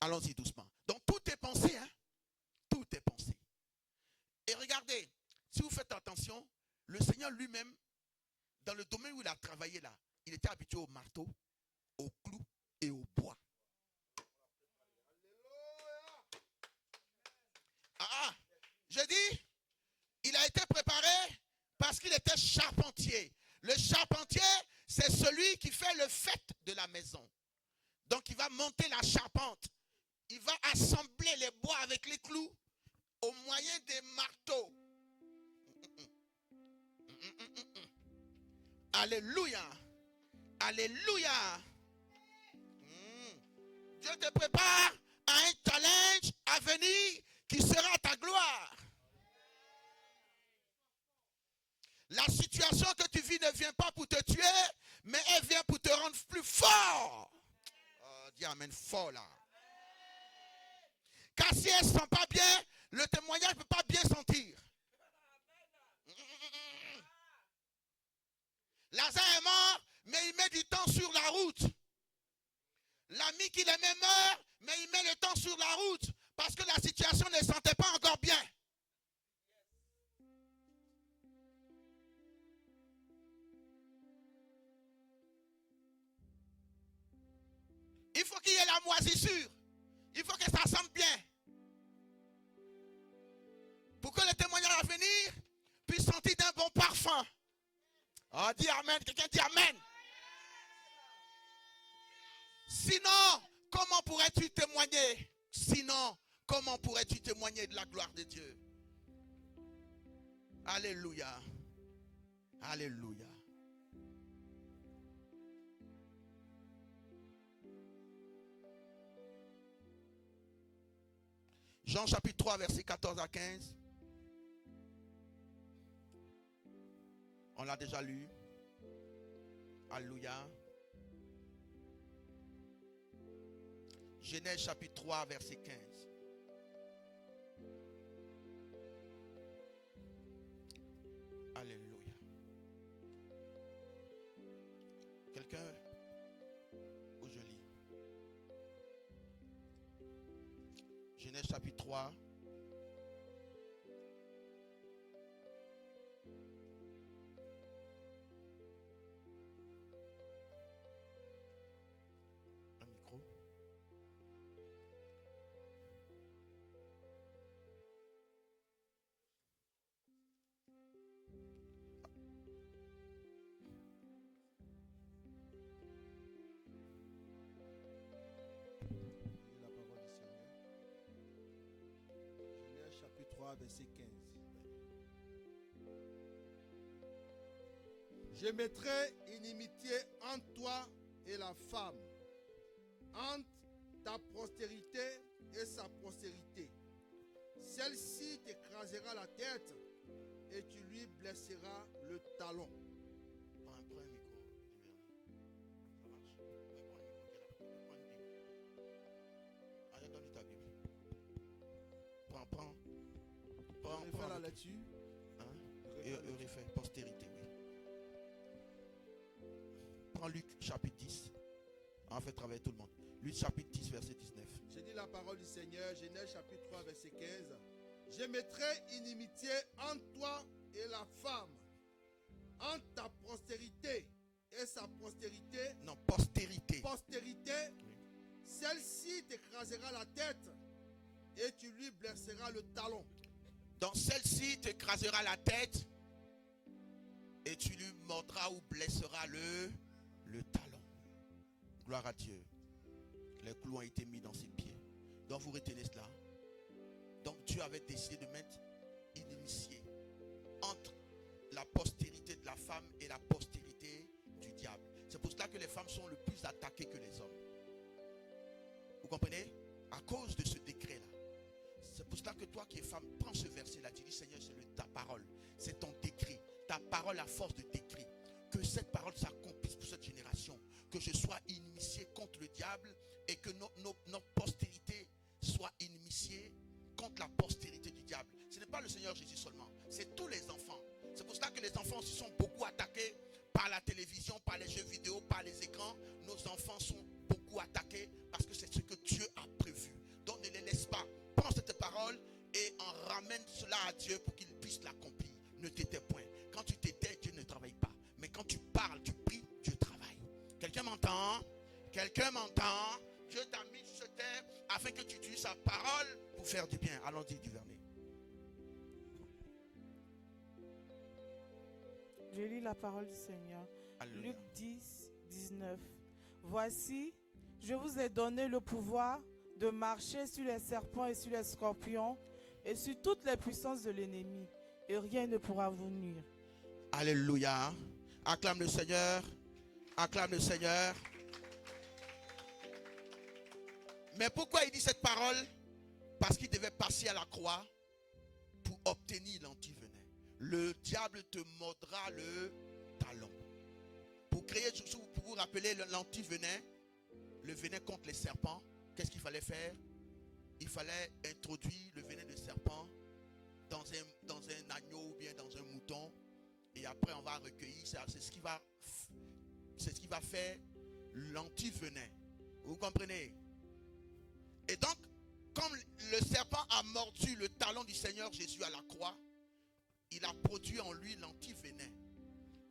Allons-y doucement. Donc tout est pensé, hein? Tout est pensé. Et regardez, si vous faites attention, le Seigneur lui-même, dans le domaine où il a travaillé là, il était habitué au marteau, au clou et au bois. Je dis, il a été préparé parce qu'il était charpentier. Le charpentier, c'est celui qui fait le fait de la maison. Donc il va monter la charpente. Il va assembler les bois avec les clous au moyen des marteaux. Alléluia. Alléluia. Dieu te prépare à un challenge à venir qui sera ta gloire. La situation que tu vis ne vient pas pour te tuer, mais elle vient pour te rendre plus fort. Oh, dis amen fort là. Car si elle ne sent pas bien, le témoignage ne peut pas bien sentir. Lazare est mort, mais il met du temps sur la route. L'ami qu'il aimait meurt, mais il met le temps sur la route parce que la situation ne sentait pas encore bien. Il faut qu'il y ait la moisissure. Il faut que ça sente bien. Pour que le témoignage à venir puisse sentir d'un bon parfum. Oh, dis amen. Quelqu'un dit amen. Sinon, comment pourrais-tu témoigner? Sinon, comment pourrais-tu témoigner de la gloire de Dieu? Alléluia. Alléluia. Jean chapitre 3, verset 14 à 15. On l'a déjà lu. Alléluia. Genèse chapitre 3, verset 15. Alléluia. Quelqu'un où je lis? Genèse chapitre 3. Un micro. La parole du Seigneur. Genèse chapitre 3, verset 15. Je mettrai inimitié entre toi et la femme, entre ta postérité et sa postérité. Celle-ci t'écrasera la tête et tu lui blesseras le talon. Prends un micro. Ça marche? Prends un micro. Prends une Bible. Allez, donne ta Bible. Prends. Refais la lecture. Hein? Et refais. Postérité, oui. Prends Luc chapitre 10. On fait travailler tout le monde. Luc chapitre 10, verset 19. J'ai dit la parole du Seigneur, Genèse chapitre 3, verset 15. Je mettrai inimitié entre toi et la femme, entre ta postérité et sa postérité. Non, postérité. Postérité, Oui. celle-ci t'écrasera la tête et tu lui blesseras le talon. Dans celle-ci t'écrasera la tête et tu lui mordras ou blesseras le talon. Gloire à Dieu. Les clous ont été mis dans ses pieds. Donc vous retenez cela. Donc Dieu avait décidé de mettre inimitié entre la postérité de la femme et la postérité du diable. C'est pour cela que les femmes sont le plus attaquées que les hommes. Vous comprenez? À cause de ce décret-là. C'est pour cela que toi qui es femme, prends ce verset-là. Tu dis, Seigneur, c'est ta parole. C'est ton décret. Ta parole à force de décret. Que cette parole s'accomplisse pour cette génération. Que je sois initié contre le diable et que notre postérité soit initiée contre la postérité du diable. Ce n'est pas le Seigneur Jésus seulement. C'est tous les enfants. C'est pour cela que les enfants aussi sont beaucoup attaqués par la télévision, par les jeux vidéo, par les écrans. Nos enfants sont beaucoup attaqués parce que c'est ce que Dieu a prévu. Donc ne les laisse pas. Prends cette parole et en ramène cela à Dieu pour qu'il puisse l'accomplir. Ne t'étais point. Quand tu t'étais, Dieu ne travaille pas. Mais quand tu parles, tu pries, Dieu travaille. Quelqu'un m'entend? Quelqu'un m'entend? Dieu t'a mis sur cette terre afin que tu utilises sa parole pour faire du bien. Allons-y, du vernet. Je lis la parole du Seigneur. Alléluia. Luc 10, 19. Voici, je vous ai donné le pouvoir de marcher sur les serpents et sur les scorpions et sur toutes les puissances de l'ennemi, et rien ne pourra vous nuire. Alléluia. Acclame le Seigneur. Acclame le Seigneur. Mais pourquoi il dit cette parole? Parce qu'il devait passer à la croix pour obtenir l'antivenin. Le diable te mordra le talon. Pour créer, pour vous rappeler l'antivenin, le venin contre les serpents, qu'est-ce qu'il fallait faire? Il fallait introduire le venin de serpent dans un agneau ou bien dans un mouton. Et après on va recueillir, c'est ce qui va faire l'antivenin. Vous comprenez? Et donc, comme le serpent a mordu le talon du Seigneur Jésus à la croix, il a produit en lui l'antivenin.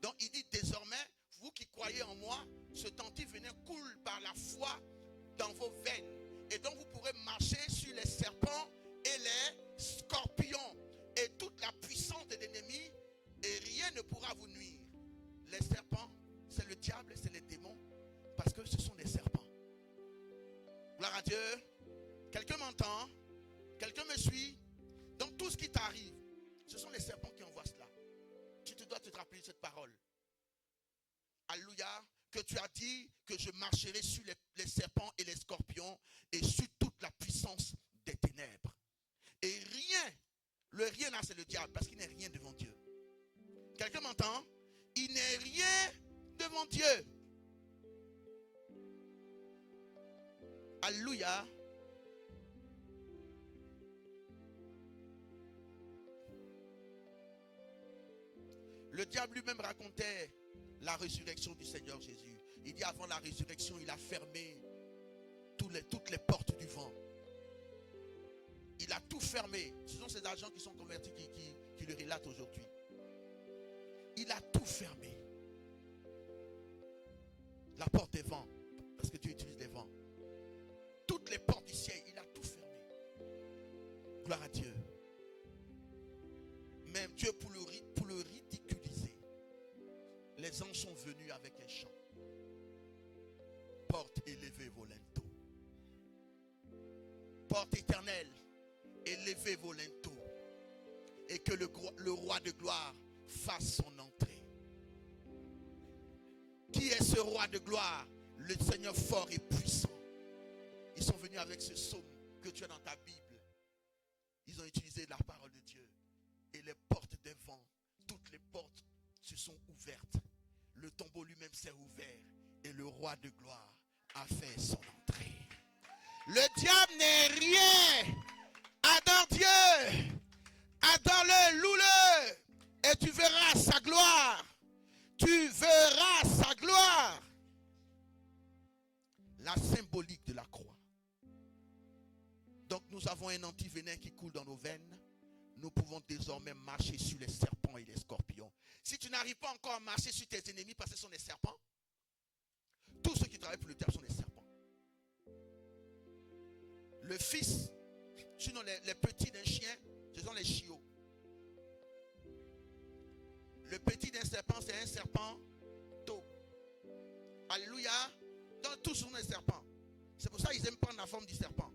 Donc il dit désormais, vous qui croyez en moi, cet antivenin coule par la foi dans vos veines. Et donc vous pourrez marcher sur les serpents et les scorpions et toute la puissance de l'ennemi, et rien ne pourra vous nuire. Les serpents, c'est le diable, c'est les démons, parce que ce sont des serpents. Gloire à Dieu. Quelqu'un m'entend? Quelqu'un me suit? Donc tout ce qui t'arrive, ce sont les serpents qui envoient cela. Tu dois te rappeler cette parole. Alléluia. Que tu as dit que je marcherai sur les serpents et les scorpions et sur toute la puissance des ténèbres. Et rien, le rien là c'est le diable, parce qu'il n'est rien devant Dieu. Quelqu'un m'entend? Il n'est rien devant Dieu. Alléluia. Le diable lui-même racontait la résurrection du Seigneur Jésus. Il dit avant la résurrection, il a fermé toutes les portes du vent. Il a tout fermé. Ce sont ces agents qui sont convertis qui le relatent aujourd'hui. Il a tout fermé. La porte des vents, parce que Dieu utilise les vents. Toutes les portes du ciel, il a tout fermé. Gloire à Dieu. Même Dieu, pour le ridiculiser, les anges sont venus avec un chant. Porte élevée volento. Porte éternelle, élevée volento. Et que le roi de gloire fasse son entrée. Qui est ce roi de gloire? Le Seigneur fort et puissant. sont venus avec ce psaume que tu as dans ta Bible, ils ont utilisé la parole de Dieu. Et les portes des vents, toutes les portes se sont ouvertes. Le tombeau lui-même s'est ouvert. Et le roi de gloire a fait son entrée. Le diable n'est rien. Adore Dieu. Adore-le, loue-le. Et tu verras sa gloire. Tu verras sa gloire. La symbolique de la croix. Donc nous avons un antivenin qui coule dans nos veines. Nous pouvons désormais marcher sur les serpents et les scorpions. Si tu n'arrives pas encore à marcher sur tes ennemis parce que ce sont des serpents, tous ceux qui travaillent pour le diable sont des serpents. Le fils, sinon les petits d'un chien, ce sont les chiots. Le petit d'un serpent, c'est un serpent taupe. Alléluia. Donc tous sont des serpents. C'est pour ça qu'ils aiment prendre la forme du serpent.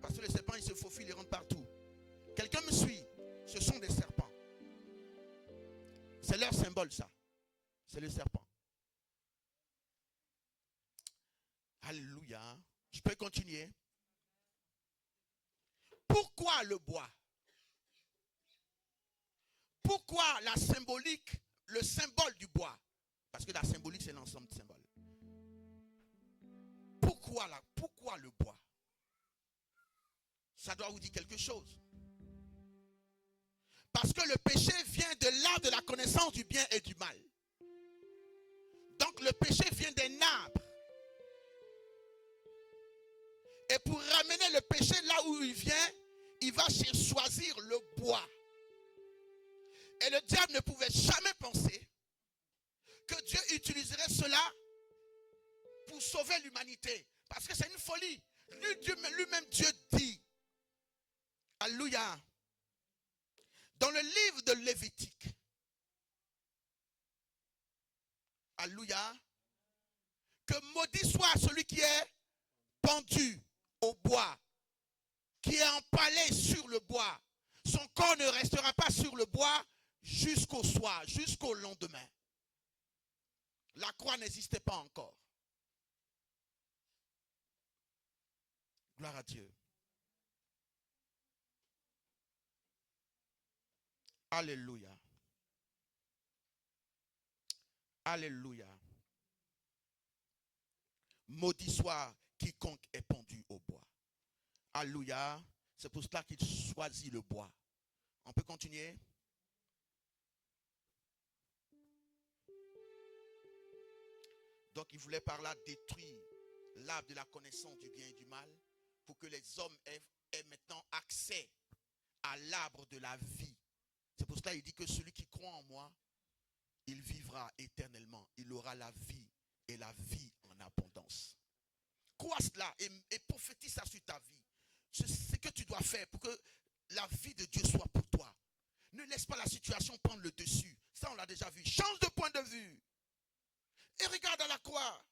Parce que le serpent, il se faufile, il rentre partout. Quelqu'un me suit? Ce sont des serpents. C'est leur symbole, ça. C'est le serpent. Alléluia. Je peux continuer? Pourquoi le bois? Pourquoi la symbolique, le symbole du bois? Parce que la symbolique, c'est l'ensemble de symboles. Pourquoi le bois? Ça doit vous dire quelque chose. Parce que le péché vient de l'arbre de la connaissance du bien et du mal. Donc le péché vient d'un arbre. Et pour ramener le péché là où il vient, il va choisir le bois. Et le diable ne pouvait jamais penser que Dieu utiliserait cela pour sauver l'humanité. Parce que c'est une folie. Lui-même Dieu dit. Alléluia. Dans le livre de Lévitique. Alléluia. Que maudit soit celui qui est pendu au bois, qui est empalé sur le bois. Son corps ne restera pas sur le bois jusqu'au soir, jusqu'au lendemain. La croix n'existait pas encore. Gloire à Dieu. Alléluia. Alléluia. Maudit soit quiconque est pendu au bois. Alléluia. C'est pour cela qu'il choisit le bois. On peut continuer? Donc il voulait par là détruire l'arbre de la connaissance du bien et du mal pour que les hommes aient maintenant accès à l'arbre de la vie. C'est pour cela qu'il dit que celui qui croit en moi, il vivra éternellement. Il aura la vie et la vie en abondance. Crois cela et prophétise ça sur ta vie. C'est ce que tu dois faire pour que la vie de Dieu soit pour toi. Ne laisse pas la situation prendre le dessus. Ça, on l'a déjà vu. Change de point de vue. Et regarde à la croix.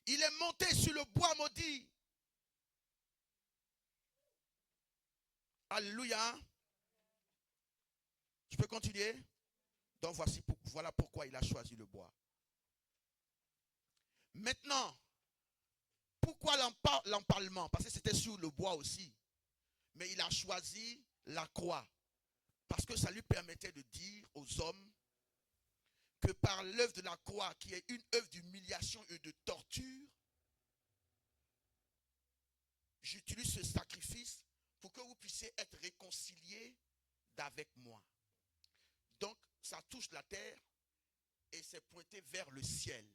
Il est monté sur le bois maudit. Alléluia. Je peux continuer? Donc voilà pourquoi il a choisi le bois. Maintenant, pourquoi l'empalement? Parce que c'était sur le bois aussi. Mais il a choisi la croix. Parce que ça lui permettait de dire aux hommes que par l'œuvre de la croix, qui est une œuvre d'humiliation et de torture, j'utilise ce sacrifice pour que vous puissiez être réconciliés d'avec moi. Donc, ça touche la terre et c'est pointé vers le ciel.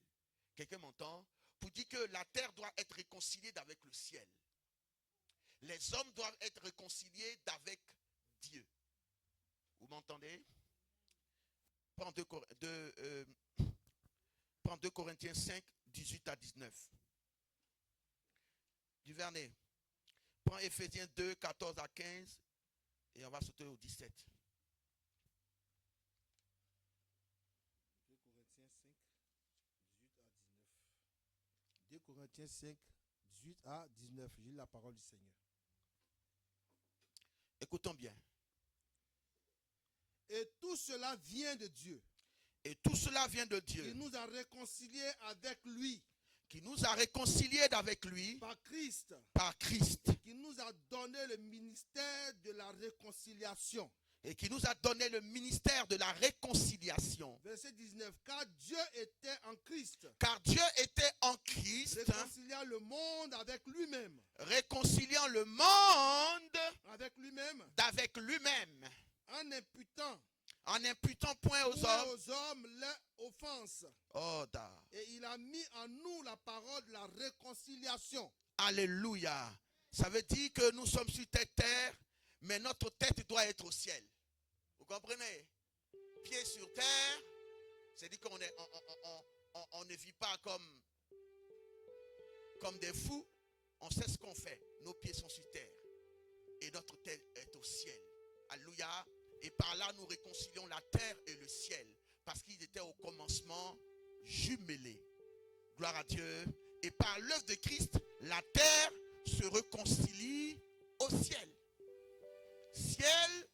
Quelqu'un m'entend? Pour dire que la terre doit être réconciliée d'avec le ciel. Les hommes doivent être réconciliés d'avec Dieu. Vous m'entendez? Prends 2 Corinthiens 5, 18 à 19. Duvernay. Prends Éphésiens 2, 14 à 15. Et on va sauter au 17. 2 Corinthiens 5, 18 à 19. J'ai la parole du Seigneur. Écoutons bien. Et tout cela vient de Dieu. Et tout cela vient de Dieu. Il nous a réconciliés avec lui. qui nous a réconciliés avec lui par Christ, par Christ qui nous a donné le ministère de la réconciliation. et qui nous a donné le ministère de la réconciliation. Verset 19. Car Dieu était en Christ, Car Dieu était en Christ, réconciliant le monde avec lui-même. réconciliant le monde Avec lui-même, avec lui-même, en imputant point aux hommes. aux hommes les offenses. Oh, da. Et il a mis en nous la parole de la réconciliation. Alléluia. Ça veut dire que nous sommes sur cette terre, mais notre tête doit être au ciel. Vous comprenez? Pieds sur terre, c'est-à-dire qu'on on ne vit pas comme des fous. On sait ce qu'on fait. Nos pieds sont sur terre. Et notre tête est au ciel. Alléluia. Et par là, nous réconcilions la terre et le ciel. Parce qu'ils étaient au commencement jumelés. Gloire à Dieu. Et par l'œuvre de Christ, la terre se réconcilie au ciel. Ciel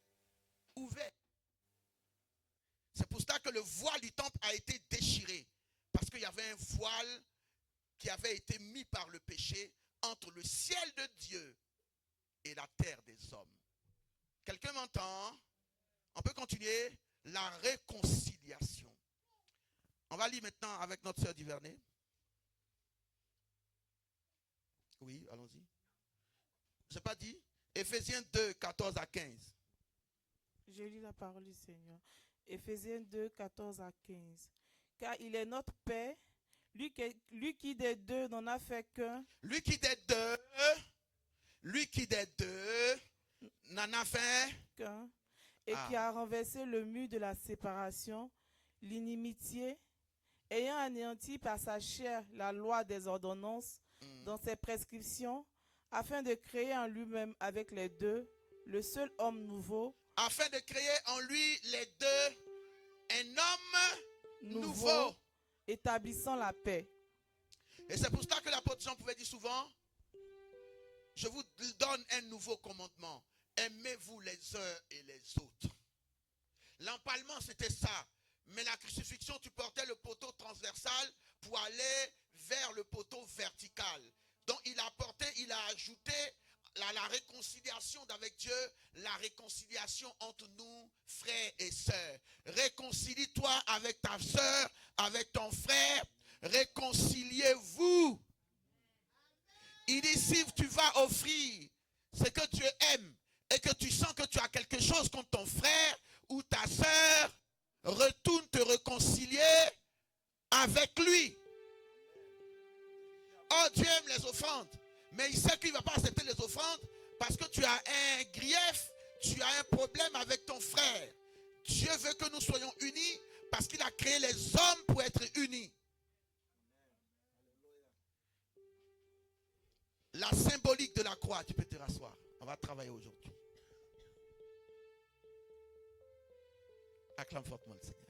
ouvert. C'est pour cela que le voile du temple a été déchiré. Parce qu'il y avait un voile qui avait été mis par le péché entre le ciel de Dieu et la terre des hommes. Quelqu'un m'entend? On peut continuer. La réconciliation. On va lire maintenant avec notre sœur Duvernay. Oui, allons-y. Je n'ai pas dit. Éphésiens 2, 14 à 15. Je lis la parole du Seigneur. Éphésiens 2, 14 à 15. Car il est notre paix, lui qui des deux n'en a fait qu'un. Lui qui des deux n'en a fait qu'un. Et qui a renversé le mur de la séparation, l'inimitié, ayant anéanti par sa chair la loi des ordonnances dans ses prescriptions, afin de créer en lui-même avec les deux le seul homme nouveau. Afin de créer en lui les deux un homme nouveau. Établissant la paix. Et c'est pour cela que l'apôtre Jean pouvait dire souvent, je vous donne un nouveau commandement. Aimez-vous les uns et les autres. L'empalement, c'était ça. Mais la crucifixion, tu portais le poteau transversal pour aller vers le poteau vertical. Donc, il a ajouté la réconciliation avec Dieu, la réconciliation entre nous, frères et sœurs. Réconcilie-toi avec ta sœur, avec ton frère. Réconciliez-vous. Il dit, si tu vas offrir ce que Dieu aime et que tu sens que tu as quelque chose contre ton frère ou ta sœur, retourne te réconcilier avec lui. Oh, Dieu aime les offrandes, mais il sait qu'il ne va pas accepter les offrandes parce que tu as un grief, tu as un problème avec ton frère. Dieu veut que nous soyons unis parce qu'il a créé les hommes pour être unis. La symbolique de la croix, tu peux te rasseoir. On va travailler aujourd'hui. Acclame fortement le Seigneur.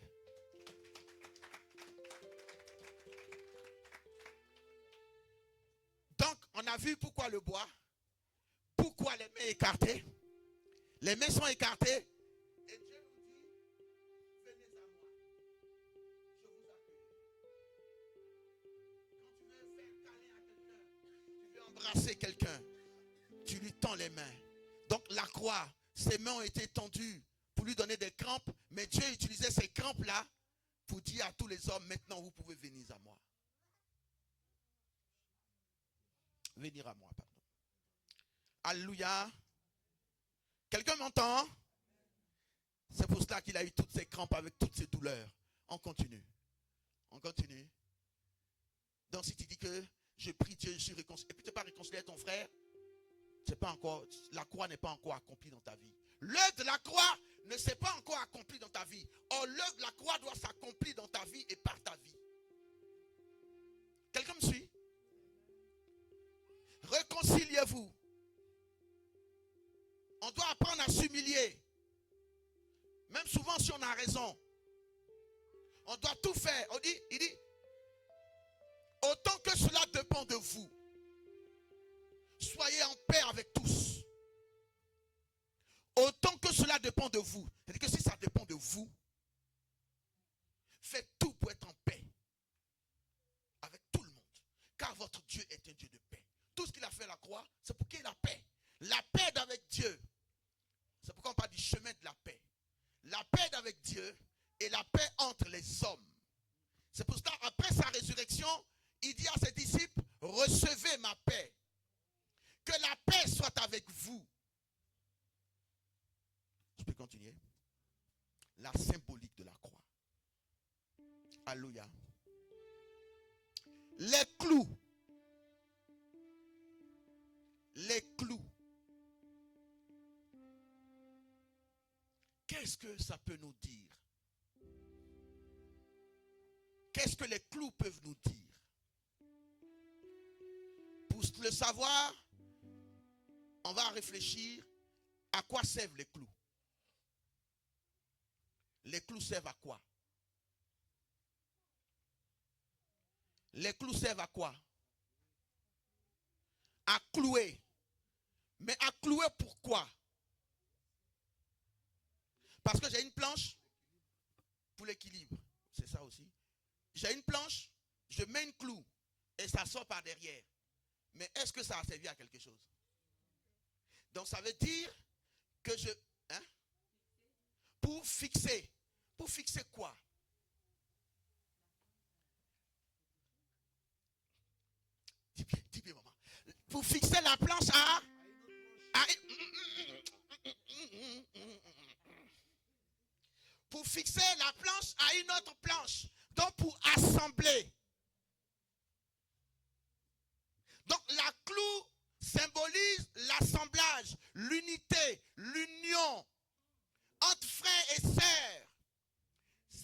Donc, on a vu pourquoi le bois, pourquoi les mains écartées. Les mains sont écartées. Et Dieu nous dit, venez à moi. Je vous accueille. Quand tu veux faire câlin à quelqu'un, tu veux embrasser quelqu'un, tu lui tends les mains. Donc, la croix, ses mains ont été tendues pour lui donner des crampes, mais Dieu utilisait ces crampes-là pour dire à tous les hommes, maintenant vous pouvez venir à moi. Venir à moi, pardon. Alléluia. Quelqu'un m'entend? C'est pour cela qu'il a eu toutes ces crampes avec toutes ces douleurs. On continue. On continue. Donc si tu dis que je prie Dieu, je suis réconcilié, et puis tu n'es pas réconcilié avec ton frère, c'est pas encore, la croix n'est pas encore accomplie dans ta vie. L'œuvre de la croix ne s'est pas encore accomplie dans ta vie. Or, l'œuvre de la croix doit s'accomplir dans ta vie et par ta vie. Quelqu'un me suit? Réconciliez-vous. On doit apprendre à s'humilier. Même souvent si on a raison. On doit tout faire. Il dit, autant que cela dépend de vous, soyez en paix avec tous. Autant que cela dépend de vous. C'est-à-dire que si ça dépend de vous, faites tout pour être en paix avec tout le monde. Car votre Dieu est un Dieu de paix. Tout ce qu'il a fait à la croix, c'est pour qu'il y ait la paix. La paix d'avec Dieu. C'est pourquoi on parle du chemin de la paix. La paix d'avec Dieu et la paix entre les hommes. C'est pour cela, après sa résurrection, il dit à ses disciples, recevez ma paix. Que la paix soit avec vous. Je peux continuer? La symbolique de la croix. Alléluia. Les clous. Les clous. Qu'est-ce que ça peut nous dire? Qu'est-ce que les clous peuvent nous dire? Pour le savoir, on va réfléchir à quoi servent les clous. Les clous servent à quoi? Les clous servent à quoi? À clouer. Mais à clouer pourquoi? Parce que j'ai une planche pour l'équilibre. C'est ça aussi. J'ai une planche, je mets une clou et ça sort par derrière. Mais est-ce que ça a servi à quelque chose? Donc ça veut dire que je... Hein? Pour fixer. Pour fixer quoi? Dis bien, maman. Pour fixer la planche à pour fixer la planche à une autre planche. Donc pour assembler. Donc la clou symbolise l'assemblage, l'unité, l'union entre frères et sœurs.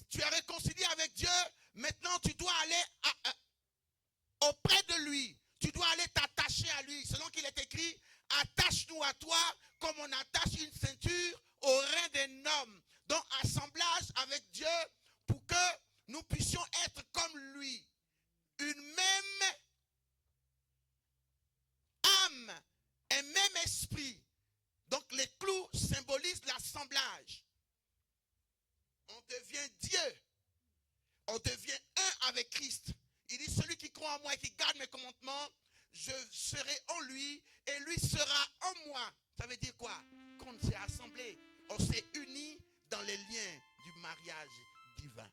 Tu es réconcilié avec Dieu, maintenant tu dois aller auprès de lui. Tu dois aller t'attacher à lui. Selon qu'il est écrit, attache-nous à toi comme on attache une ceinture au rein d'un homme. Donc assemblage avec Dieu pour que nous puissions être comme lui. Une même âme, un même esprit. Donc les clous symbolisent l'assemblage. On devient Dieu. On devient un avec Christ. Il dit, celui qui croit en moi et qui garde mes commandements, je serai en lui et lui sera en moi. Ça veut dire quoi? Qu'on s'est assemblés, on s'est unis dans les liens du mariage divin.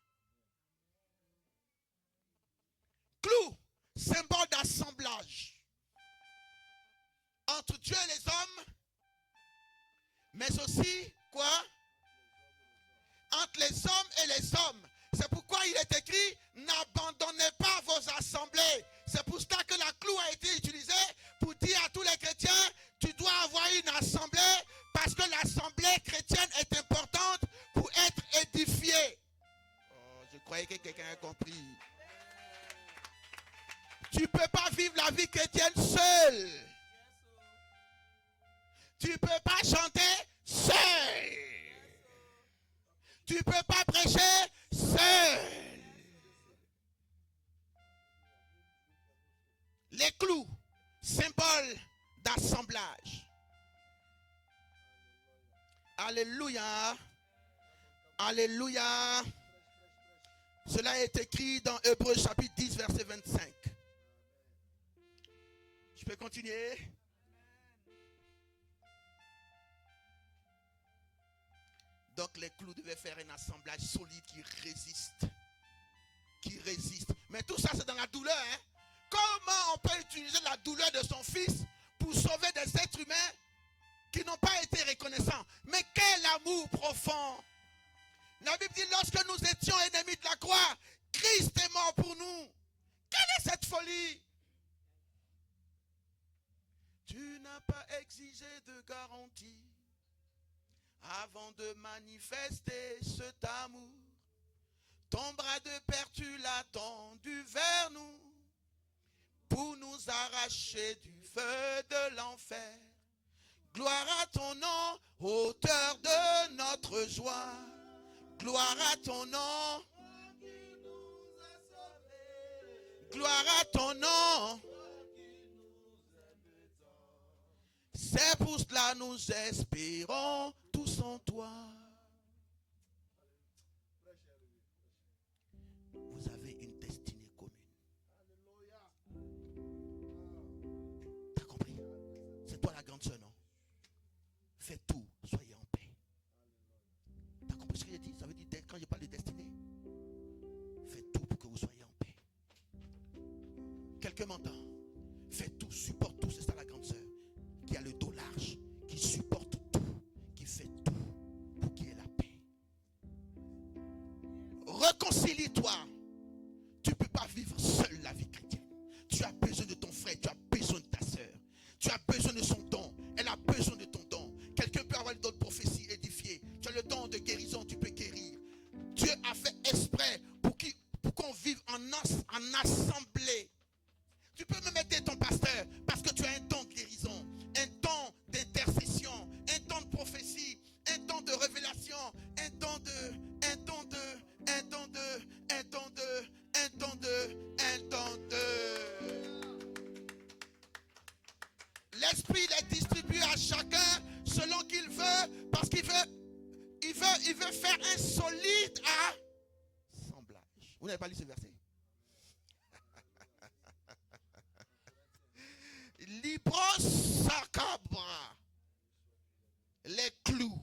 Clou, symbole d'assemblage entre Dieu et les hommes, mais aussi quoi? Entre les hommes et les hommes. C'est pourquoi il est écrit, n'abandonnez pas vos assemblées. C'est pour cela que la clou a été utilisée pour dire à tous les chrétiens, tu dois avoir une assemblée parce que l'assemblée chrétienne est importante pour être édifiée. Oh, je croyais que quelqu'un a compris. Tu ne peux pas vivre la vie chrétienne seul. Tu ne peux pas chanter seul. Tu ne peux pas prêcher seul. Les clous, symbole d'assemblage. Alléluia. Alléluia. Cela est écrit dans Hébreux chapitre 10, verset 25. Je peux continuer? Donc les clous devaient faire un assemblage solide qui résiste. Qui résiste. Mais tout ça c'est dans la douleur. Hein? Comment on peut utiliser la douleur de son fils pour sauver des êtres humains qui n'ont pas été reconnaissants? Mais quel amour profond! La Bible dit, lorsque nous étions ennemis de la croix, Christ est mort pour nous. Quelle est cette folie? Tu n'as pas exigé de garantie avant de manifester cet amour. Ton bras de père, tu l'as tendu vers nous pour nous arracher du feu de l'enfer. Gloire à ton nom, auteur de notre joie. Gloire à ton nom. Gloire à ton nom. C'est pour cela nous espérons tous en toi. Vous avez une destinée commune. Quelqu'un m'entend? Fais tout, supporte tout. C'est ça la grande sœur. Qui a le dos large, qui supporte tout, qui fait tout pour qu'il y ait la paix. Réconcilie-toi. Tu ne peux pas vivre seul la vie chrétienne. Tu as besoin de ton frère, tu as besoin de ta soeur. Tu as besoin de son don. Elle a besoin de ton don. Quelqu'un peut avoir le don de prophétie édifiée. Tu as le don de guérison, tu peux guérir. Dieu a fait exprès pour qu'on vive en assemblée. Tu peux même aider ton pasteur parce que tu as un don de guérison, un don d'intercession, un don de prophétie, un don de révélation, un don de. L'esprit les distribue à chacun selon qu'il veut, parce qu'il veut faire un solide assemblage. Vous n'avez pas lu ce verset? Libros sacabra. Les clous.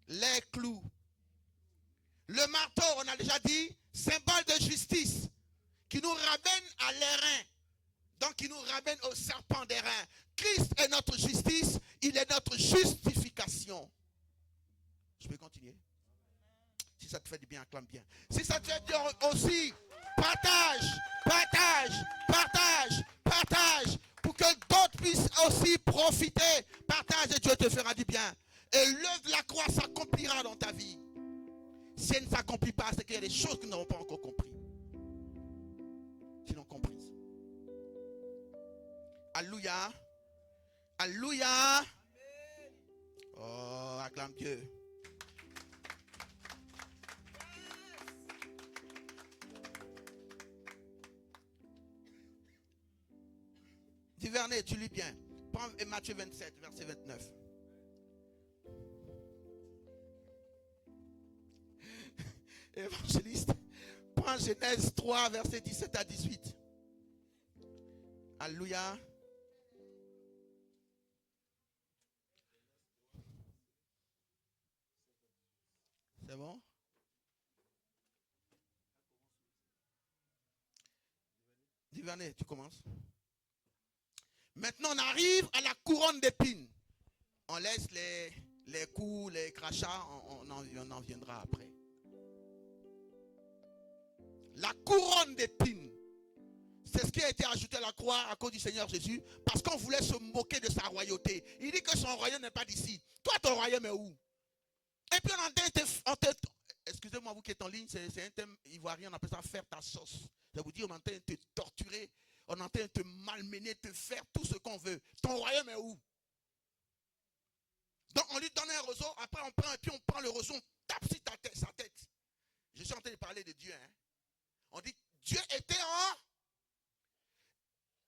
Les clous. Le marteau, on a déjà dit, symbole de justice, qui nous ramène à l'airain. Donc, qui nous ramène au serpent d'airain. Christ est notre justice, il est notre justification. Je peux continuer? Si ça te fait du bien, acclame bien. Si ça te fait du bien aussi, partage, pour que d'autres puissent aussi profiter. Partage et Dieu te fera du bien. Et l'œuvre de la croix s'accomplira dans ta vie. Si elle ne s'accomplit pas, c'est qu'il y a des choses que nous n'avons pas encore compris. Qui l'ont comprises. Alléluia. Alléluia. Oh, acclame Dieu. Vernet, tu lis bien. Prends Matthieu 27, verset 29. Évangéliste, prends Genèse 3, verset 17 à 18. Alléluia. C'est bon? Vernet, tu commences. Maintenant, on arrive à la couronne d'épines. On laisse les coups, les crachats, on en viendra après. La couronne d'épines, c'est ce qui a été ajouté à la croix à cause du Seigneur Jésus, parce qu'on voulait se moquer de sa royauté. Il dit que son royaume n'est pas d'ici. Toi, ton royaume est où? Et puis excusez-moi, vous qui êtes en ligne, c'est un thème ivoirien, on appelle ça faire ta sauce. Ça vous dit, on est en train de te torturer. On est en train de te malmener, de te faire tout ce qu'on veut. Ton royaume est où? Donc on lui donne un roseau, après on prend le roseau, on tape sur sa tête. Je suis en train de parler de Dieu. Hein? On dit, Dieu était en...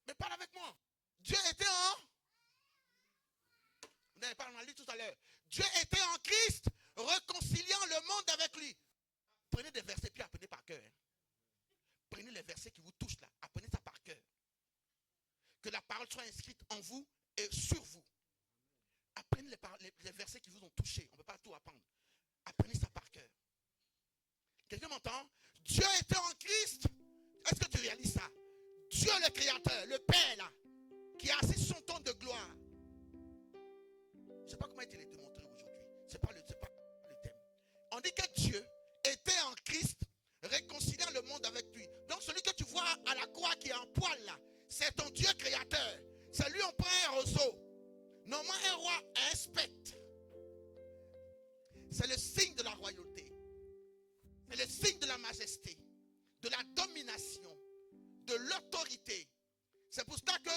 Mais parle avec moi. Dieu était en... Vous n'avez pas lu tout à l'heure. Dieu était en Christ, réconciliant le monde avec lui. Prenez des versets, puis apprenez par cœur. Hein? Prenez les versets qui vous touchent là. Apprenez ça par cœur. Que la parole soit inscrite en vous et sur vous. Apprenez les versets qui vous ont touché. On ne peut pas tout apprendre. Apprenez ça par cœur. Quelqu'un m'entend? Dieu était en Christ. Est-ce que tu réalises ça? Dieu le Créateur, le Père là, qui a assis son trône de gloire. Je ne sais pas comment il est démontré aujourd'hui. Ce n'est pas le thème. On dit que Dieu était en Christ, réconciliant le monde avec lui. Donc celui que tu vois à la croix qui est en poil là, c'est ton Dieu créateur. C'est lui, on prend un roseau. Normalement, un roi a un spectre. C'est le signe de la royauté. C'est le signe de la majesté, de la domination, de l'autorité. C'est pour ça que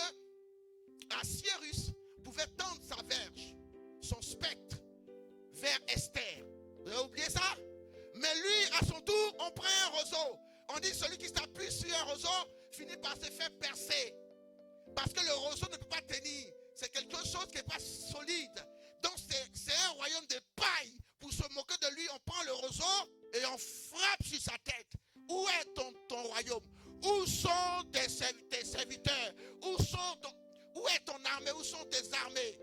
Ahasuérus pouvait tendre sa verge, son spectre, vers Esther. Vous avez oublié ça? Mais lui, à son tour, on prend un roseau. On dit celui qui s'appuie sur un roseau finit par se faire percer. Parce que le roseau ne peut pas tenir. C'est quelque chose qui n'est pas solide. Donc c'est un royaume de paille. Pour se moquer de lui, on prend le roseau et on frappe sur sa tête. Où est ton royaume? Où sont tes serviteurs? Où est ton armée? Où sont tes armées?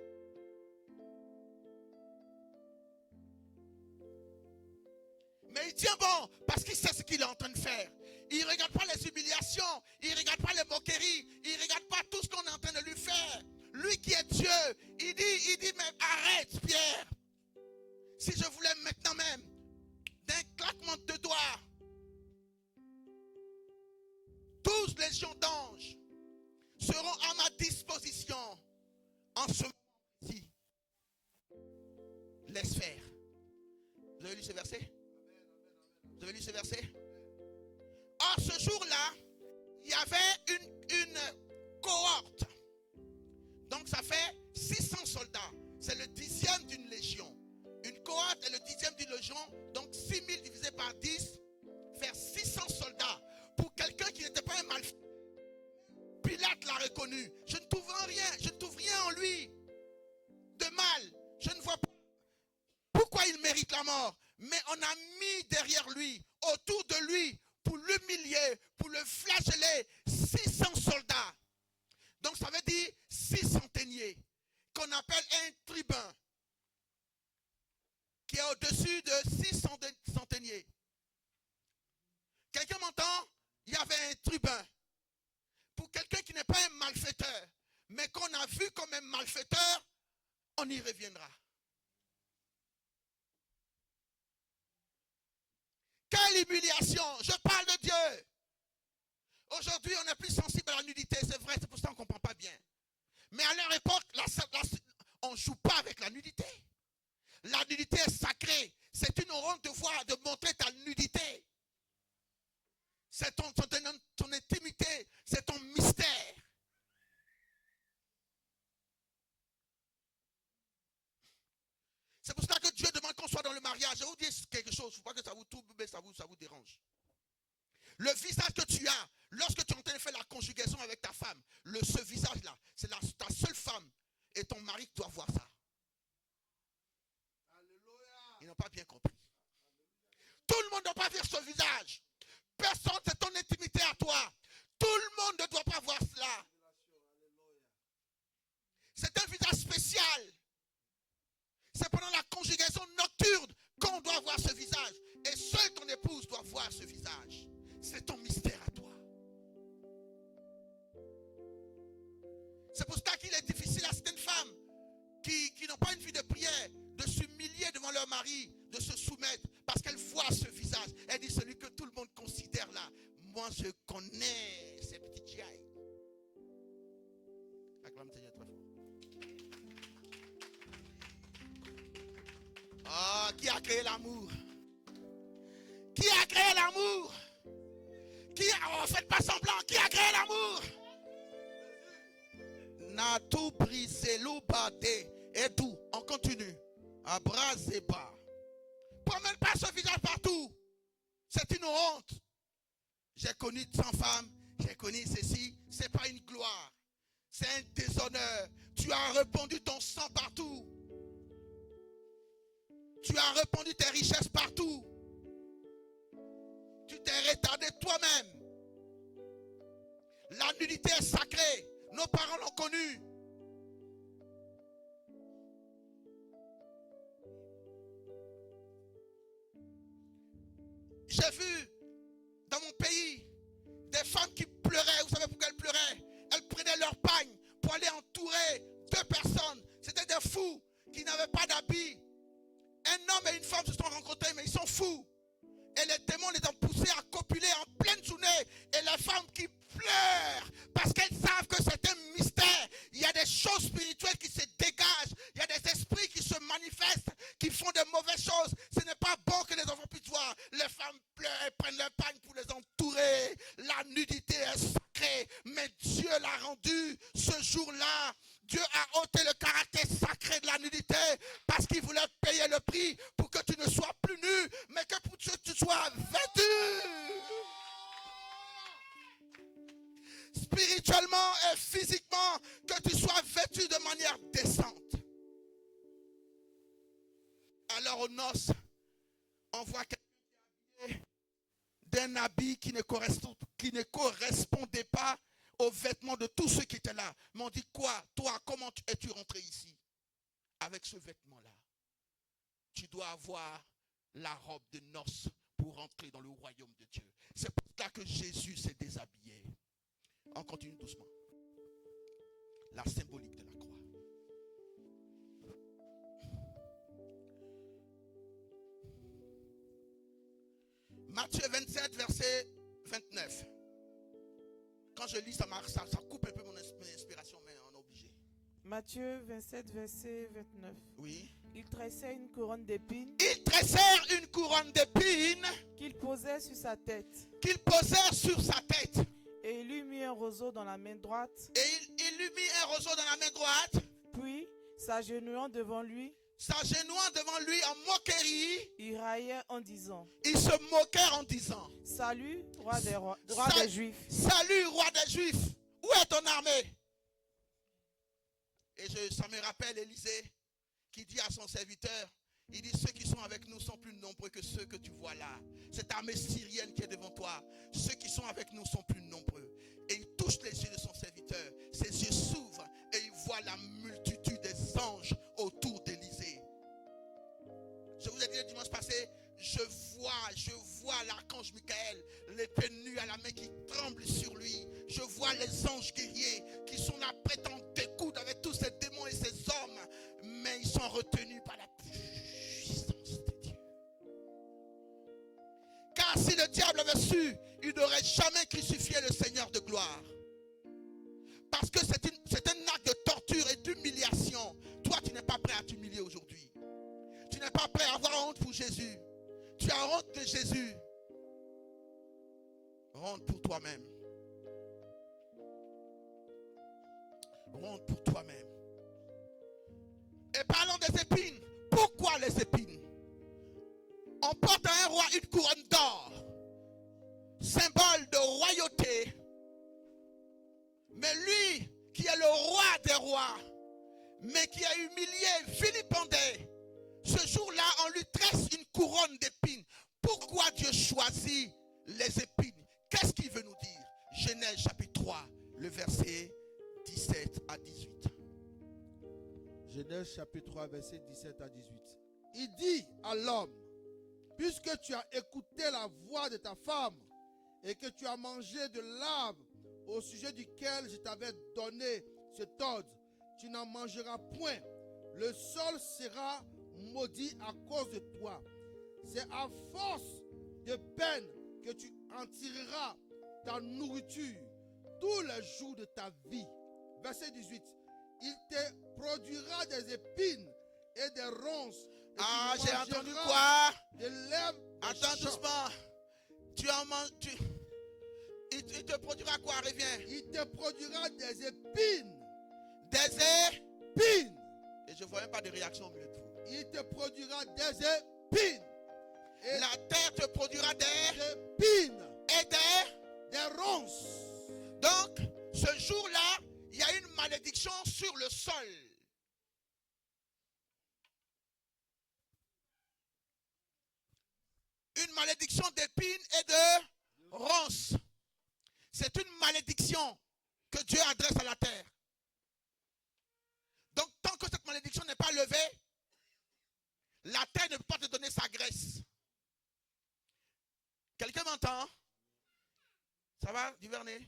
Mais il tient bon parce qu'il sait ce qu'il est en train de faire. Il ne regarde pas les humiliations. il ne regarde pas les moqueries, il ne regarde pas tout ce qu'on est en train de lui faire. Lui qui est Dieu, il dit, mais arrête Pierre. Si je voulais maintenant même, d'un claquement de doigts, 12 légions d'anges seront à ma disposition en ce moment-ci. Laisse faire. Vous avez lu ce verset? Vous avez lu ce verset? Or, ce jour-là, il y avait une cohorte. Donc, ça fait 600 soldats. C'est le 10e d'une légion. Une cohorte est le 10e d'une légion. Donc, 6000 divisé par 10, faire 600 soldats. Pour quelqu'un qui n'était pas un malfaiteur, Pilate l'a reconnu. Je ne trouve rien en lui de mal. Je ne vois pas pourquoi il mérite la mort. Mais on a mis derrière lui, autour de lui, pour l'humilier, pour le flageller, 600 soldats. Donc ça veut dire 6 centeniers, qu'on appelle un tribun, qui est au-dessus de 6 centeniers. Quelqu'un m'entend? Il y avait un tribun. Pour quelqu'un qui n'est pas un malfaiteur, mais qu'on a vu comme un malfaiteur, on y reviendra. Quelle humiliation! Je parle de Dieu. Aujourd'hui, on est plus sensible à la nudité, c'est vrai, c'est pour ça qu'on ne comprend pas bien. Mais à leur époque, on ne joue pas avec la nudité. La nudité est sacrée. C'est une honte de voir, de montrer ta nudité. C'est ton intimité, c'est ton mystère. C'est pour ça que Dieu demande qu'on soit dans le mariage. Je vous dis quelque chose, il ne faut pas que ça vous tourne, mais ça vous dérange. Le visage que tu as, lorsque tu es en train de faire la conjugaison avec ta femme, ce visage-là, c'est ta seule femme et ton mari qui doit voir ça. Alléluia. Ils n'ont pas bien compris. Tout le monde ne doit pas voir ce visage. Personne, c'est ton intimité à toi. Tout le monde ne doit pas voir cela. C'est un visage spécial. C'est pendant la conjugaison nocturne qu'on doit voir ce visage. Et seule ton épouse doit voir ce visage. C'est ton mystère à toi. C'est pour ça qu'il est difficile à certaines femmes qui n'ont pas une vie de prière de s'humilier devant leur mari, de se soumettre, parce qu'elles voient ce visage. Elle dit, celui que tout le monde considère là, moi je connais ces petits giailles. Acclame Seigneur très fort. Ah, qui a créé l'amour? Qui a créé l'amour? Faites pas semblant. Qui a créé l'amour? Natu briselu bade. Et tout. On continue. Abrazeba. Promène pas ce visage partout. C'est une honte. J'ai connu 100 femmes. J'ai connu ceci. C'est pas une gloire. C'est un déshonneur. Tu as répandu ton sang partout. Tu as répandu tes richesses partout. Tu t'es retardé toi-même. La nudité est sacrée. Nos parents l'ont connue. J'ai vu dans mon pays des femmes qui pleuraient. Vous savez pourquoi elles pleuraient? Elles prenaient leur pagne pour aller entourer 2 personnes. C'était des fous qui n'avaient pas d'habits. Un homme et une femme se sont rencontrés, mais ils sont fous. Et les démons les ont poussés à copuler en pleine journée. Et les femmes qui pleurent parce qu'elles savent que c'est un mystère. Il y a des choses spirituelles qui se dégagent. Il y a des esprits qui se manifestent, qui font de mauvaises choses. Ce n'est pas bon que les enfants puissent voir. Les femmes pleurent et prennent leur pagne pour les entourer. La nudité est sacrée. Mais Dieu l'a rendu ce jour-là. Dieu a ôté le caractère sacré de la nudité parce qu'il voulait payer le prix pour que tu ne sois plus nu, mais que pour que tu sois vêtu. Spirituellement et physiquement, que tu sois vêtu de manière décente. Alors aux noces, on voit quelqu'un d'un habit qui ne correspondait pas aux vêtements de tous ceux qui étaient là. Mais on dit quoi? Toi, comment es-tu rentré ici? Avec ce vêtement-là. Tu dois avoir la robe de noces pour rentrer dans le royaume de Dieu. C'est pour ça que Jésus s'est déshabillé. On continue doucement. La symbolique de la croix. Matthieu 27, verset 29. Quand je lis, ça coupe un peu mon inspiration, mais on est obligé. Matthieu 27, verset 29. Oui. Il tressait une couronne d'épines Ils tressèrent une couronne d'épines qu'il posait sur sa tête. qu'ils posèrent sur sa tête. Et il lui mit un roseau dans la main droite. Et il lui mit un roseau dans la main droite. Puis, s'agenouillant devant lui, S'agenouillant devant lui en moquerie, il raillait en disant: ils se moquèrent en disant: Salut, roi des Juifs. Salut, roi des Juifs. Où est ton armée? Et ça me rappelle Élisée qui dit à son serviteur, il dit: ceux qui sont avec nous sont plus nombreux que ceux que tu vois là. Cette armée syrienne qui est devant toi, ceux qui sont avec nous sont plus nombreux. Et il touche les yeux de son serviteur. Ses yeux s'ouvrent et il voit la multitude des anges autour d'Élisée. Je vous ai dit le dimanche passé, je vois l'archange Michael, l'épée nue à la main qui tremble sur lui. Je vois les anges guerriers qui sont là prêts à découdre avec tous ces démons et ces hommes, mais ils sont retenus par la puissance de Dieu. Car si le diable avait su, il n'aurait jamais crucifié le Seigneur de gloire. Parce que c'est un acte de torture et d'humiliation. Toi, tu n'es pas prêt à t'humilier aujourd'hui. Tu n'es pas prêt à avoir honte pour Jésus. Tu as honte de Jésus. Honte pour toi-même. Honte pour toi-même. Et parlons des épines. Pourquoi les épines? On porte à un roi une couronne d'or, symbole de royauté. Mais lui, qui est le roi des rois, mais qui a humilié, vilipendé, ce jour-là, on lui tresse une couronne d'épines. Pourquoi Dieu choisit les épines? Qu'est-ce qu'il veut nous dire? Genèse chapitre 3, le verset 17 à 18. Genèse chapitre 3, verset 17 à 18. Il dit à l'homme: puisque tu as écouté la voix de ta femme et que tu as mangé de l'arbre au sujet duquel je t'avais donné cet ordre, tu n'en mangeras point. Le sol sera maudit à cause de toi. C'est à force de peine que tu en tireras ta nourriture tous les jours de ta vie. Verset 18. Il te produira des épines et des ronces. Et ah, tu j'ai entendu mangeras quoi? des lèvres. Attends doucement. Tu en manges. Il te produira quoi? Reviens. Il te produira des épines. Des épines. Et je ne vois même pas de réaction au milieu de vous. Il te produira des épines. Et la terre te produira des épines. Et des ronces. Donc, ce jour-là, il y a une malédiction sur le sol. Une malédiction d'épines et de ronces. C'est une malédiction que Dieu adresse à la terre. Donc, tant que cette malédiction n'est pas levée, la terre ne peut pas te donner sa graisse. Quelqu'un m'entend? Ça va, Duvernay?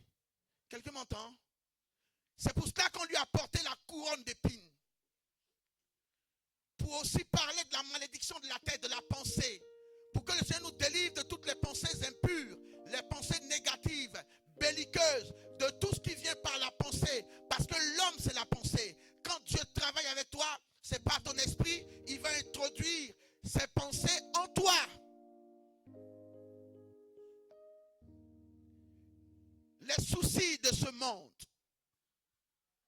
Quelqu'un m'entend? C'est pour cela qu'on lui a porté la couronne d'épines. Pour aussi parler de la malédiction de la terre, de la pensée. Pour que le Seigneur nous délivre de toutes les pensées impures, les pensées négatives, belliqueuses, de tout ce qui vient par la pensée. Parce que l'homme, c'est la pensée. Quand Dieu travaille avec toi, c'est par ton esprit, il va introduire ses pensées en toi. Les soucis de ce monde,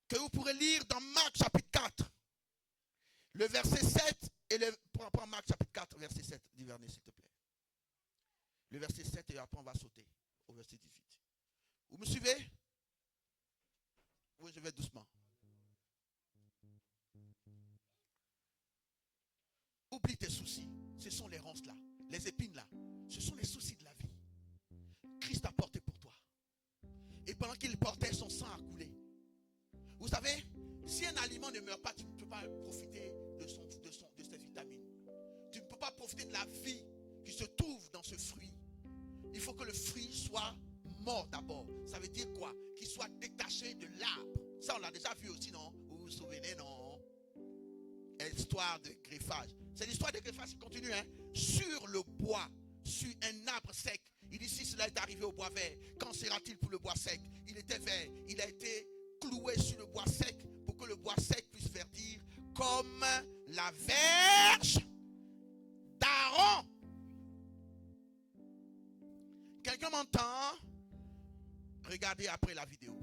que vous pourrez lire dans Marc chapitre 4, le verset 7, et prends Marc chapitre 4, verset 7, Duvernay s'il te plaît. Le verset 7 et après on va sauter au verset 18. Vous me suivez? Oui, je vais doucement. Oublie tes soucis. Ce sont les ronces là, les épines là. Ce sont les soucis de la vie. Christ a porté pour toi. Et pendant qu'il portait, son sang a coulé. Vous savez, si un aliment ne meurt pas, tu ne peux pas profiter de ses vitamines. Tu ne peux pas profiter de la vie qui se trouve dans ce fruit. Il faut que le fruit soit mort d'abord. Ça veut dire quoi? Qu'il soit Ça, on l'a déjà vu aussi, non? Vous vous souvenez, non? L'histoire de greffage. C'est l'histoire de greffage qui continue, hein? Sur le bois, sur un arbre sec. Il dit, si cela est arrivé au bois vert, qu'en sera-t-il pour le bois sec? Il était vert. Il a été cloué sur le bois sec pour que le bois sec puisse verdir comme la verge d'Aaron. Quelqu'un m'entend? Regardez après la vidéo.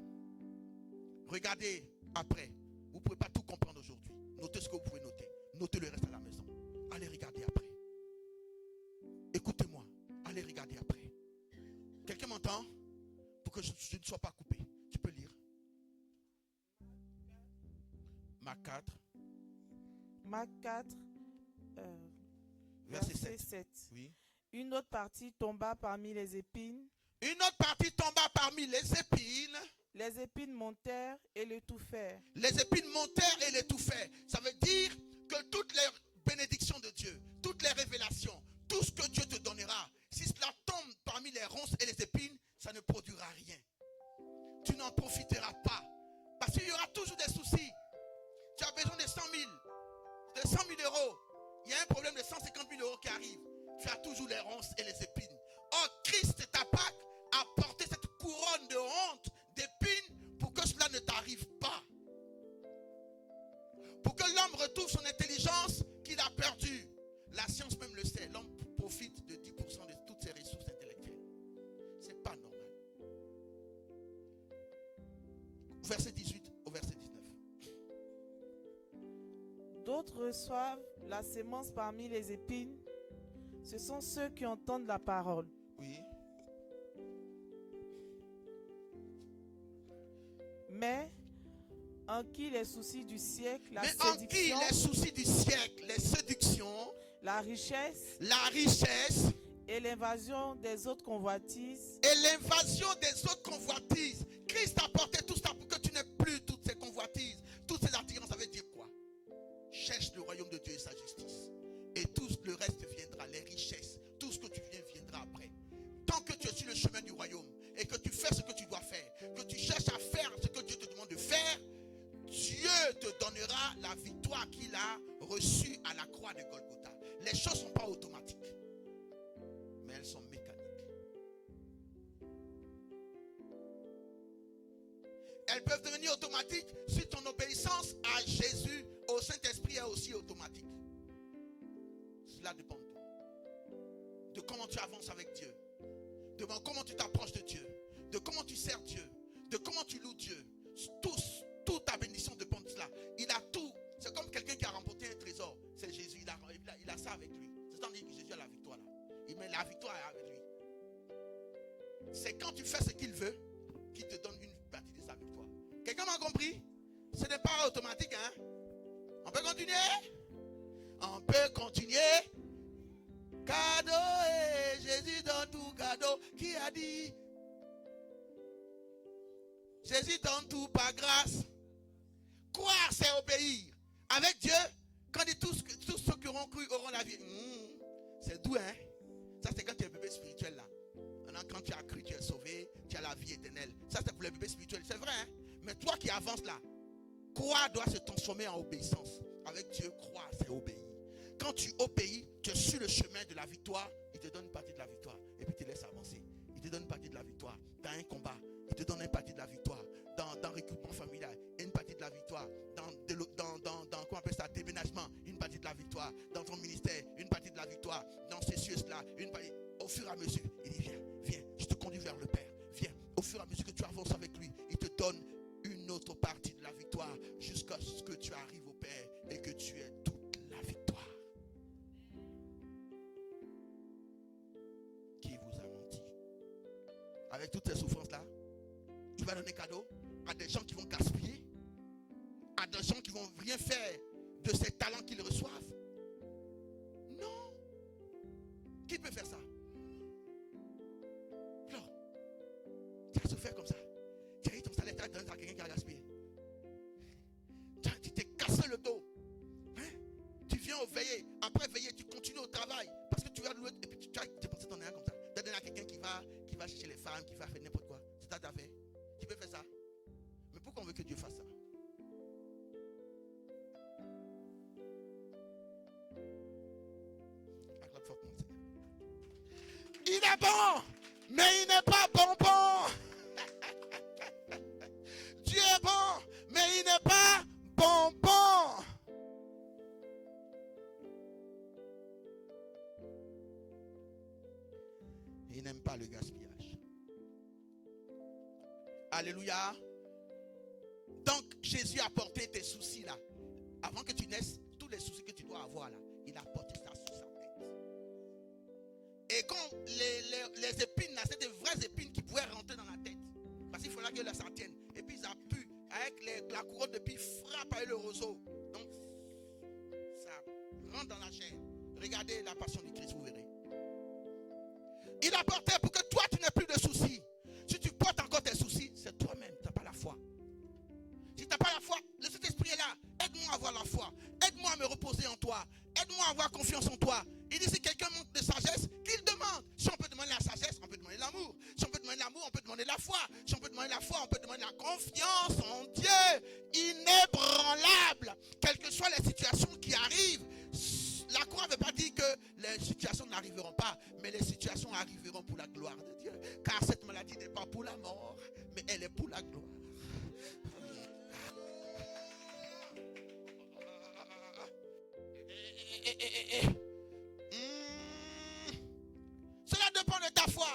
Regardez après. Vous ne pouvez pas tout comprendre aujourd'hui. Notez ce que vous pouvez noter. Notez le reste à la maison. Allez regarder après. Écoutez-moi. Allez regarder après. Quelqu'un m'entend? Pour que je ne sois pas coupé. Tu peux lire. Marc 4. Marc 4, Verset 7. Oui. Une autre partie tomba parmi les épines. Une autre partie tomba parmi les épines. Les épines montèrent et l'étouffèrent. Les épines montèrent et l'étouffèrent. Ça veut dire que toutes les bénédictions de Dieu, toutes les révélations, tout ce que Dieu te donnera, si cela tombe parmi les ronces et les épines, ça ne produira rien. Tu n'en profiteras pas. Parce qu'il y aura toujours des soucis. Tu as besoin de 100 000, de 100 000 euros. Il y a un problème de 150 000 euros qui arrive. Tu as toujours les ronces et les épines. Or, Christ, ta Pâque, a porté cette couronne de honte, d'épines, pour que cela ne t'arrive pas. Pour que l'homme retrouve son intelligence qu'il a perdue. La science même le sait. L'homme profite de 10% de toutes ses ressources intellectuelles. C'est pas normal. Verset 18 au verset 19. D'autres reçoivent la sémence parmi les épines. Ce sont ceux qui entendent la parole. Oui. Mais en qui les soucis du siècle, la Mais en qui séduction, les soucis du siècle, les séductions, la richesse et l'invasion des autres convoitises, et l'invasion des autres convoitises. Christ a porté tout ça pour que tu n'aies plus toutes ces convoitises, toutes ces attirances. Ça veut dire quoi? Cherche le royaume de Dieu et sa justice. Et tout le reste viendra, les richesses, tout ce que tu viens viendra après. Tant que tu es sur le chemin du royaume et que tu fais ce que tu dois faire, que tu cherches à faire ce que Dieu te demande de faire, Dieu te donnera la victoire qu'il a reçue à la croix de Golgotha. Les choses ne sont pas automatiques, mais elles sont mécaniques. Elles peuvent devenir automatiques si ton obéissance à Jésus, au Saint-Esprit, est aussi automatique. Cela dépend de toi. De comment tu avances avec Dieu. De comment tu t'approches de Dieu. De comment tu sers Dieu. De comment tu loues Dieu. Toute ta bénédiction dépend de cela. Il a tout. C'est comme quelqu'un qui a remporté un trésor. C'est Jésus. Il a ça avec lui. C'est-à-dire que Jésus a la victoire là. Il met la victoire avec lui. C'est quand tu fais ce qu'il veut qu'il te donne une partie de sa victoire. Quelqu'un m'a compris? Ce n'est pas automatique, hein? On peut continuer? On peut continuer. Cadeau et Jésus donne tout cadeau. Qui a dit? Jésus donne tout par grâce. Croire, c'est obéir. Avec Dieu, quand il dit tous ceux qui auront cru auront la vie. C'est doux, hein? Ça, c'est quand tu es bébé spirituel là. Maintenant, quand tu as cru, tu es sauvé, tu as la vie éternelle. Ça, c'est pour les bébés spirituels. C'est vrai, hein? Mais toi qui avances là, croire doit se transformer en obéissance. Avec Dieu, croire, c'est obéir. Quand tu obéis, tu es sur le chemin de la victoire. Il te donne une partie de la victoire. Et puis il te laisse avancer. Il te donne une partie de la victoire. Dans un combat, il te donne une partie de la victoire. Dans recrutement familial, une partie de la victoire. Dans comment on appelle ça, déménagement, une partie de la victoire. Dans ton ministère, une partie de la victoire. Dans ceci, cela, une partie. Au fur et à mesure, il dit viens, je te conduis vers le Père. Viens. Au fur et à mesure que tu avances avec lui, il te donne une autre partie de la victoire jusqu'à ce que tu arrives au Père et que tu aies toute la victoire. Qui vous a menti? Avec toutes ces souffrances-là, tu vas donner cadeau à des gens qui vont gaspiller, à des gens qui vont rien faire de ces talents qu'ils reçoivent. Non. Qui peut faire ça? Alors, tu vas se faire comme ça. Tu as eu ton salaire, tu as donné à quelqu'un qui a gaspillé. Tu t'es cassé le dos. Hein? Tu viens au veillé. Après veiller, tu continues au travail. Parce que tu vas louer. Et puis tu as dépensé ton argent comme ça. Tu as donné à quelqu'un qui va chercher les femmes, qui va faire n'importe quoi. C'est ça que tu as fait. Tu peux faire ça. Mais pourquoi on veut que Dieu fasse ça? bon, mais il n'est pas bonbon. Dieu est bon, mais il n'est pas bonbon. Il n'aime pas le gaspillage. Alléluia. Donc, Jésus a porté tes soucis là. Avant que tu naisses, tous les soucis que tu dois avoir là, il a porté ça sur sa tête. Et quand les épines là, c'est des vraies épines qui pouvaient rentrer dans la tête. Parce qu'il fallait que la s'en tienne. Et puis ils appuient avec la couronne de puis frappe avec le roseau. Donc, ça rentre dans la chair. Regardez la passion du Christ, vous verrez. Il a porté pour que toi, tu n'aies plus de soucis. Si tu portes encore tes soucis, c'est toi-même, tu n'as pas la foi. Si tu n'as pas la foi, le Saint-Esprit est là. Aide-moi à avoir la foi. Aide-moi à me reposer en toi. Aide-moi à avoir confiance en toi. Il dit, si quelqu'un manque de sagesse, qu'il demande. Si on peut demander la sagesse, on peut demander l'amour. Si on peut demander l'amour, on peut demander la foi. Si on peut demander la foi, on peut demander la confiance en Dieu. Inébranlable. Quelles que soient les situations qui arrivent, la croix ne veut pas dire que les situations n'arriveront pas, mais les situations arriveront pour la gloire de Dieu. Car cette maladie n'est pas pour la mort, mais elle est pour la gloire. Cela dépend de ta foi.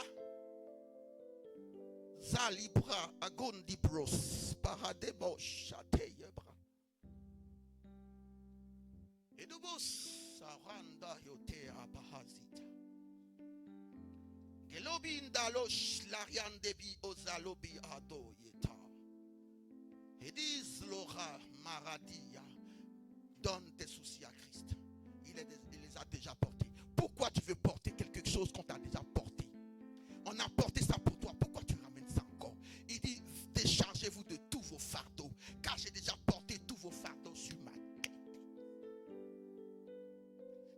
Zalibra agondibros paradebo chateyebra. Edubos saranda yotea bahazita. Gelobi indalosh larian debi ozalobi ado yeta. Ediz lora maradia. Donne tes soucis à Christ. Il les a déjà portés. Pourquoi tu veux porter quelque chose qu'on t'a déjà porté? On a porté ça pour toi. Pourquoi tu ramènes ça encore? Il dit, déchargez-vous de tous vos fardeaux. Car j'ai déjà porté tous vos fardeaux sur ma tête.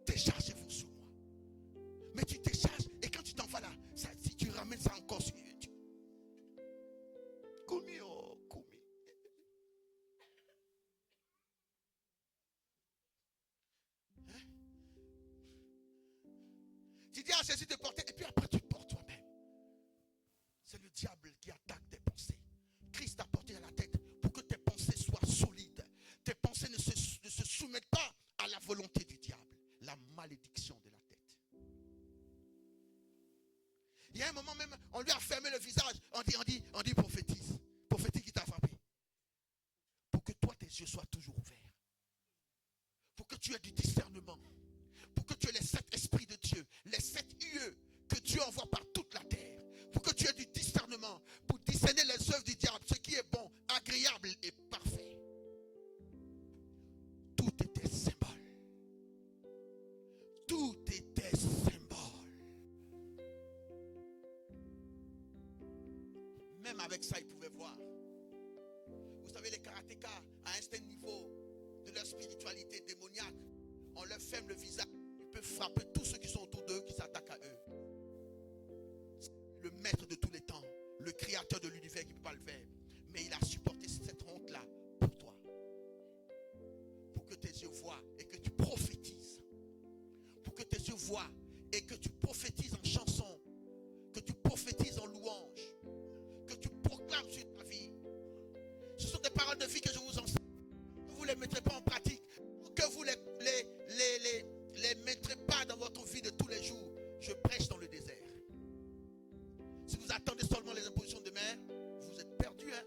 Déchargez-vous sur moi. Mais tu décharges. Et quand tu t'en vas là, ça, si tu ramènes ça encore sur Dieu. Koumi, oh, koumi. Tu dis à Jésus de porter, et puis après tu portes toi-même. C'est le diable qui attaque tes pensées. Christ t'a porté à la tête pour que tes pensées soient solides. Tes pensées ne se soumettent pas à la volonté du diable. La malédiction de la tête. Il y a un moment même, on lui a fermé le visage. On dit prophétise. Prophétise qui t'a frappé. Pour que toi tes yeux soient toujours ouverts. Pour que tu aies du discernement. Pour que tu aies les 7 esprits de Dieu, les 7 UE que Dieu envoie par toute la terre. Pour que tu aies du discernement, pour discerner les œuvres du diable, ce qui est bon, agréable et parfait. Tout était symbole. Tout était symbole. Même avec ça, ils pouvaient voir. Vous savez, les karatékas, à un certain niveau de leur spiritualité démoniaque, on leur ferme le visage. Peut frapper tous ceux qui sont autour d'eux, qui s'attaquent à eux. Le maître de tous les temps, le créateur de l'univers qui ne peut pas le faire. Mais il a supporté cette honte-là pour toi. Pour que tes yeux voient et que tu prophétises. Pour que tes yeux voient et que tu prophétises en chanson. Que tu prophétises en louange. Que tu proclames sur ta vie. Ce sont des paroles de vie que je vous enseigne. Vous ne les mettrez pas en pratique. Que vous les mettrez pas dans votre vie de tous les jours. Je prêche dans le désert. Si vous attendez seulement les impositions de main, vous êtes perdus. Hein?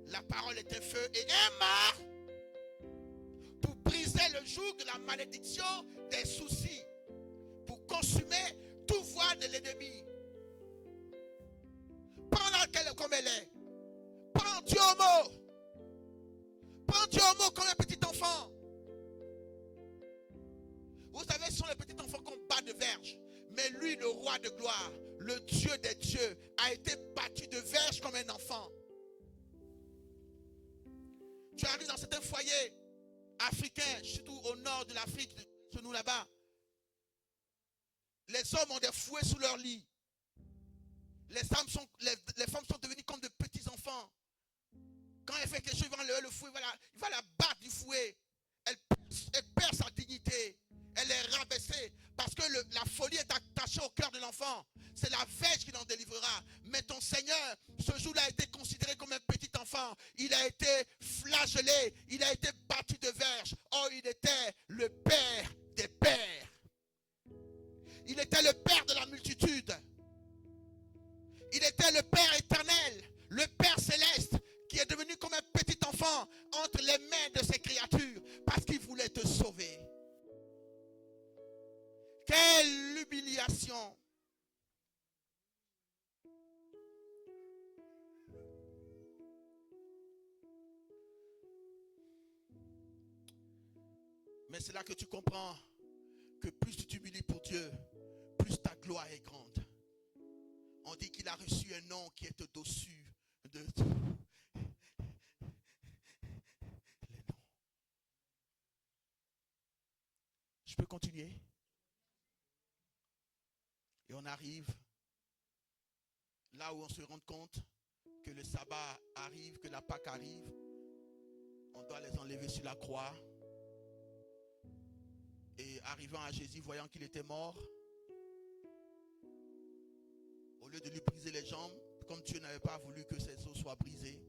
La parole est un feu et un mât pour briser le joug de la malédiction, des soucis, pour consumer tout voile de l'ennemi. Prends-la comme elle est. Prends Dieu au mot. Prends Dieu au mot comme un petit enfant. Vous savez, ce sont les petits enfants qu'on bat de verge. Mais lui, le roi de gloire, le Dieu des dieux, a été battu de verge comme un enfant. Tu arrives dans certains foyers africains, surtout au nord de l'Afrique, chez nous là-bas. Les hommes ont des fouets sous leur lit. Les femmes sont devenues comme de petits enfants. Quand elle fait quelque chose, il va lever le fouet, il va la battre du fouet. Elle perd sa dignité. Elle est rabaissée Parce que la folie est attachée au cœur de l'enfant. C'est la verge qui l'en délivrera. Mais ton Seigneur, ce jour-là, a été considéré comme un petit enfant. Il a été flagellé. Il a été battu de verge. Oh, il était le Père des pères. Il était le Père de la multitude. Il était le Père éternel, le Père céleste, qui est devenu comme un petit enfant entre les mains de ses créatures parce qu'il voulait te sauver. Quelle humiliation! Mais c'est là que tu comprends que plus tu t'humilies pour Dieu, plus ta gloire est grande. On dit qu'il a reçu un nom qui est au-dessus de tout. Les noms. Je peux continuer? Et on arrive là où on se rend compte que le sabbat arrive, que la Pâque arrive. On doit les enlever sur la croix. Et arrivant à Jésus, voyant qu'il était mort, au lieu de lui briser les jambes, comme Dieu n'avait pas voulu que ses os soient brisés,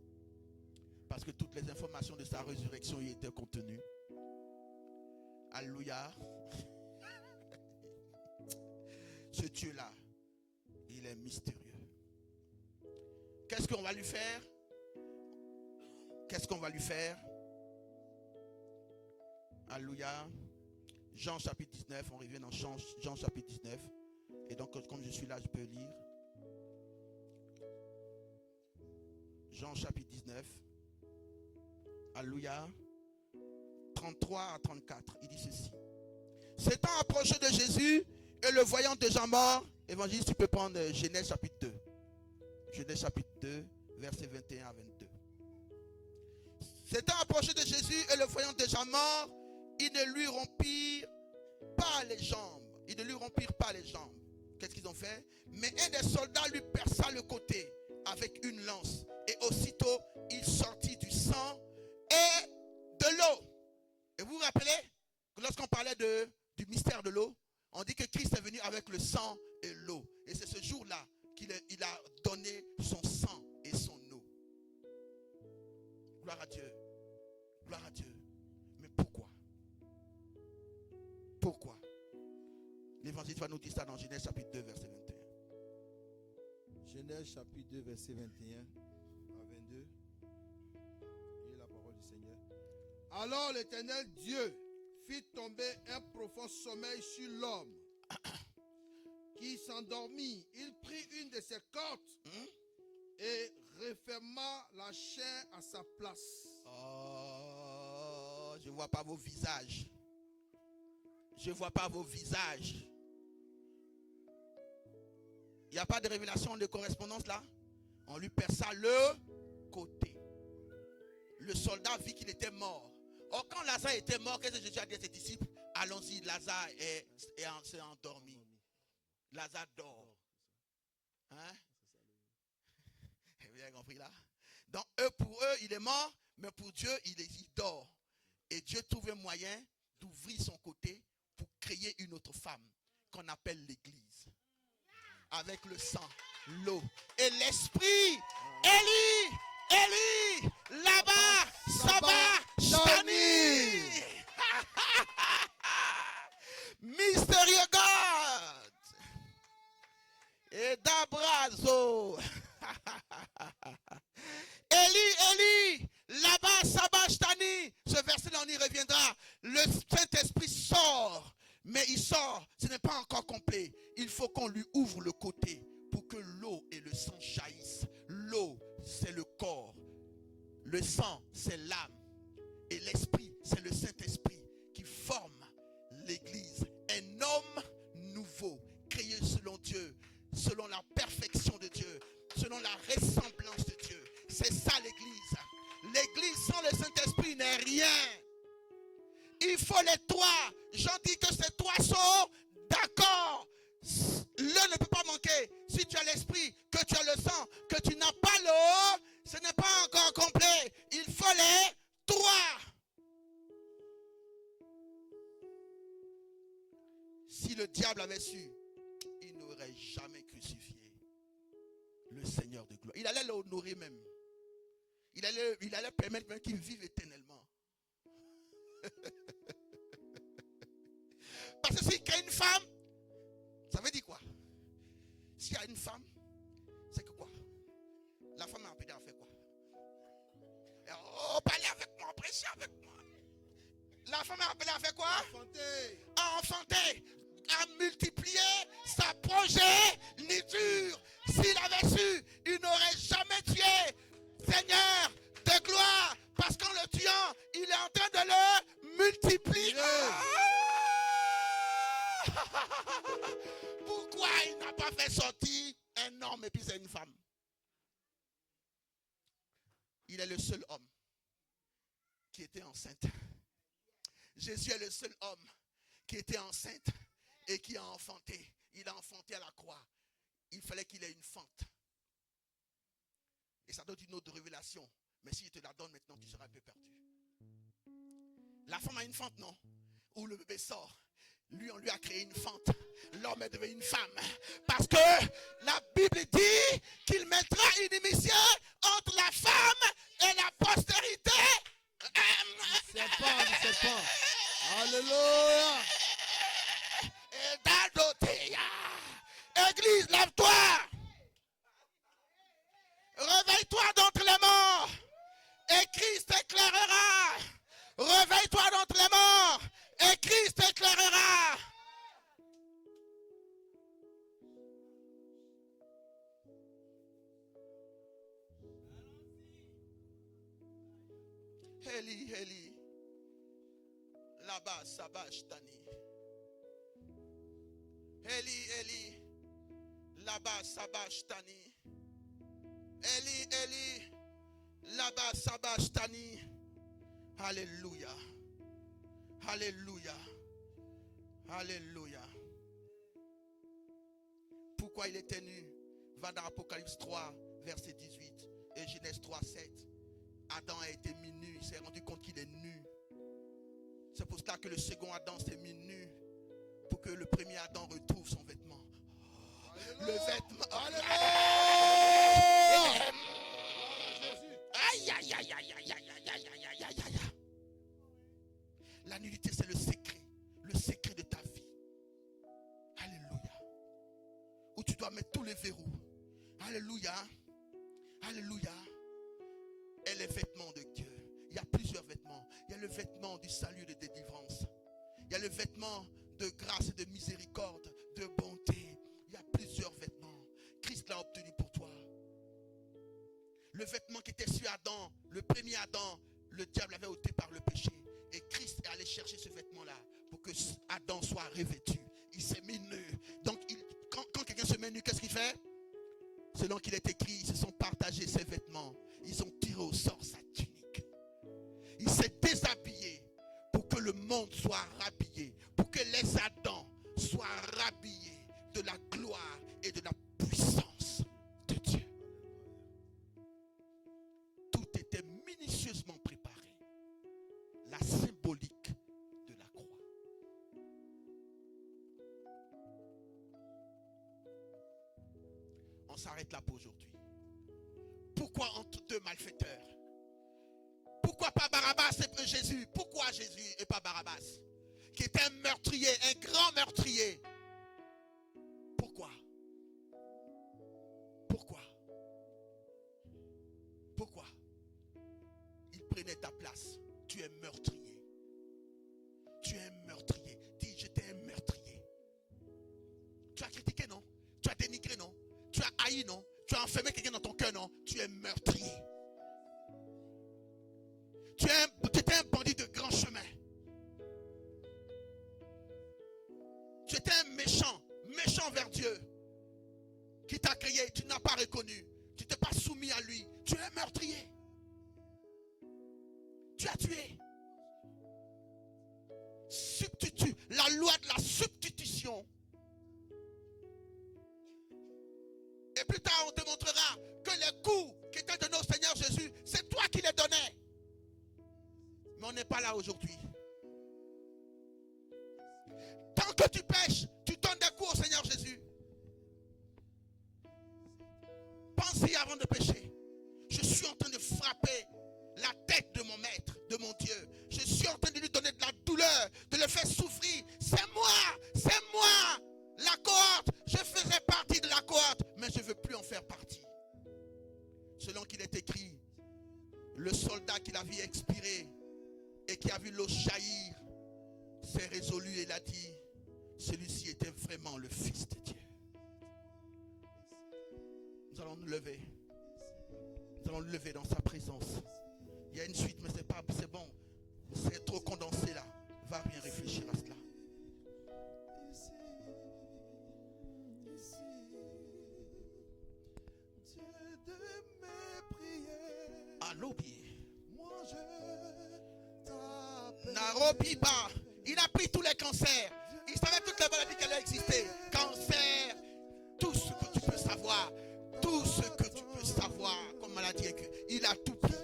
parce que toutes les informations de sa résurrection y étaient contenues. Alléluia. Ce Dieu-là, il est mystérieux. Qu'est-ce qu'on va lui faire? Qu'est-ce qu'on va lui faire? Alléluia. Jean chapitre 19, on revient dans Jean chapitre 19. Et donc, comme je suis là, je peux lire. Jean chapitre 19. Alléluia. 33 à 34. Il dit ceci. S'étant approché de Jésus et le voyant déjà mort, évangéliste, tu peux prendre Genèse chapitre 2. Genèse chapitre 2, versets 21 à 22. S'étant approché de Jésus et le voyant déjà mort, ils ne lui rompirent pas les jambes. Ils ne lui rompirent pas les jambes. Qu'est-ce qu'ils ont fait? Mais un des soldats lui perça le côté avec une lance. Et aussitôt, il sortit du sang et de l'eau. Et vous vous rappelez que lorsqu'on parlait du mystère de l'eau, on dit que Christ est venu avec le sang et l'eau. Et c'est ce jour-là qu'il a donné son sang et son eau. Gloire à Dieu. Gloire à Dieu. Mais pourquoi? Pourquoi? L'évangile va nous dire ça dans Genèse chapitre 2, verset 21. Genèse chapitre 2, verset 21 à 22. Et la parole du Seigneur. Alors l'Éternel Dieu fit tomber un profond sommeil sur l'homme qui s'endormit. Il prit une de ses cordes et referma la chair à sa place. Oh, je ne vois pas vos visages. Je ne vois pas vos visages. Il n'y a pas de révélation de correspondance là. On lui perça le côté. Le soldat vit qu'il était mort. Or, quand Lazare était mort, qu'est-ce que Jésus a dit à ses disciples? Allons-y, Lazare s'est endormi. Lazare dort. Hein? Vous avez compris là? Donc, pour eux, il est mort, mais pour Dieu, il dort. Et Dieu trouve un moyen d'ouvrir son côté pour créer une autre femme qu'on appelle l'Église. Avec le sang, l'eau et l'esprit. Élie, Élie, là-bas, Sabachthani. Mystérieux God. Et d'Abrazo. Élie, Élie, là-bas, Sabachthani. Ce verset-là, on y reviendra. Le Saint-Esprit sort. Mais il sort, ce n'est pas encore complet. Il faut qu'on lui ouvre le côté pour que l'eau et le sang jaillissent. L'eau, c'est le corps. Le sang, c'est l'âme. Et l'esprit, c'est le Saint-Esprit qui forme l'Église. Un homme nouveau, créé selon Dieu, selon la perfection de Dieu, selon la ressemblance de Dieu. C'est ça l'Église. L'Église sans le Saint-Esprit n'est rien. Il faut les trois. J'en dis que ces trois sont d'accord. L'un ne peut pas manquer. Si tu as l'esprit, que tu as le sang, que tu n'as pas l'eau, ce n'est pas encore complet. Il faut les trois. Si le diable avait su, il n'aurait jamais crucifié le Seigneur de gloire. Il allait l'honorer même. Il allait permettre même qu'il vive éternellement. Parce que s'il y a une femme, ça veut dire quoi? S'il y a une femme, c'est que quoi? La femme a appelé à faire quoi? Oh, parlez avec moi, prêchez avec moi. La femme a appelé à faire quoi? Enfanter. À enfanter, à multiplier sa progéniture. S'il avait su, il n'aurait jamais tué Seigneur de gloire. Parce qu'en le tuant, il est en train de le multiplier. Pourquoi il n'a pas fait sortir un homme et puis c'est une femme? Il est le seul homme qui était enceinte. Jésus est le seul homme qui était enceinte et qui a enfanté. Il a enfanté à la croix. Il fallait qu'il ait une fente. Et ça donne une autre révélation. Mais si je te la donne maintenant, tu seras un peu perdu. La femme a une fente, non? Où le bébé sort. Lui, on lui a créé une fente. L'homme est devenu une femme. Parce que la Bible dit qu'il mettra une inimitié entre la femme et la postérité. Du serpent. Alléluia. Et d'Adotéa. Église, lève-toi. Réveille-toi d'entre les morts. Et Christ éclairera. Réveille-toi d'entre les morts. Et Christ éclairera. Eli, Eli. Là-bas, Sabashtani. Eli, Eli. Là-bas, Sabashtani. Eli, Eli. Là-bas, Sabashtani. Alléluia. Alléluia. Alléluia. Pourquoi il était nu? Va dans Apocalypse 3, verset 18 et Genèse 3, 7. Adam a été mis nu. Il s'est rendu compte qu'il est nu. C'est pour cela que le second Adam s'est mis nu. Pour que le premier Adam retrouve son vêtement. Alléluia. Le vêtement. Alléluia. Aïe, aïe, aïe, aïe, aïe, aïe, aïe, aïe, aïe, aïe, aïe. La nudité, c'est le secret de ta vie. Alléluia. Où tu dois mettre tous les verrous. Alléluia. Alléluia. Et les vêtements de Dieu. Il y a plusieurs vêtements. Il y a le vêtement du salut et de délivrance. Il y a le vêtement de grâce et de miséricorde, de bonté. Il y a plusieurs vêtements. Christ l'a obtenu pour toi. Le vêtement qui était sur Adam, le premier Adam, le diable avait ôté par le péché. Et Christ est allé chercher ce vêtement-là pour que Adam soit revêtu. Il s'est mis nu. Donc, quand quelqu'un se met nu, qu'est-ce qu'il fait? Selon qu'il est écrit, ils se sont partagés ses vêtements. Ils ont tiré au sort sa tunique. Il s'est déshabillé pour que le monde soit rhabillé. Pour que les Adams soient rhabillés de la gloire et de la puissance de Dieu. Tout était minutieusement préparé. La symbolique de la croix. On s'arrête là pour aujourd'hui. Pourquoi entre deux malfaiteurs? Pourquoi pas Barabbas et Jésus? Pourquoi Jésus et pas Barabbas? Qui était un meurtrier, un grand meurtrier. Pourquoi? Pourquoi? Pourquoi? Il prenait ta place. Tu es meurtrier. Tu es un meurtrier. Dis, j'étais un meurtrier. Tu as critiqué, non? Tu as dénigré, non? Tu as haï, non? Tu as enfermé quelqu'un dans ton cœur, non? Tu es meurtrier. Tu étais un bandit de grand chemin. Tu étais un méchant vers Dieu. Qui t'a créé, tu n'as pas reconnu. Tu t'es pas soumis à lui. Tu es un meurtrier. Tu as tué. Substitue. La loi de la substitution. Et plus tard, on te montrera que les coups qui étaient donnés au Seigneur Jésus, c'est toi qui les donnais. Mais on n'est pas là aujourd'hui. Tant que tu pêches, tu donnes le soldat qui l'a vu expirer et qui a vu l'eau jaillir s'est résolu et il a dit, celui-ci était vraiment le Fils de Dieu. Nous allons nous lever. Nous allons nous lever dans sa présence. Il y a une suite, mais c'est bon. C'est trop condensé là. Va bien réfléchir à cela. Narobi pas. Il a pris tous les cancers. Il savait toutes les maladies qui allaient exister. Cancer, tout ce que tu peux savoir. Tout ce que tu peux savoir comme maladie. Il a tout pris.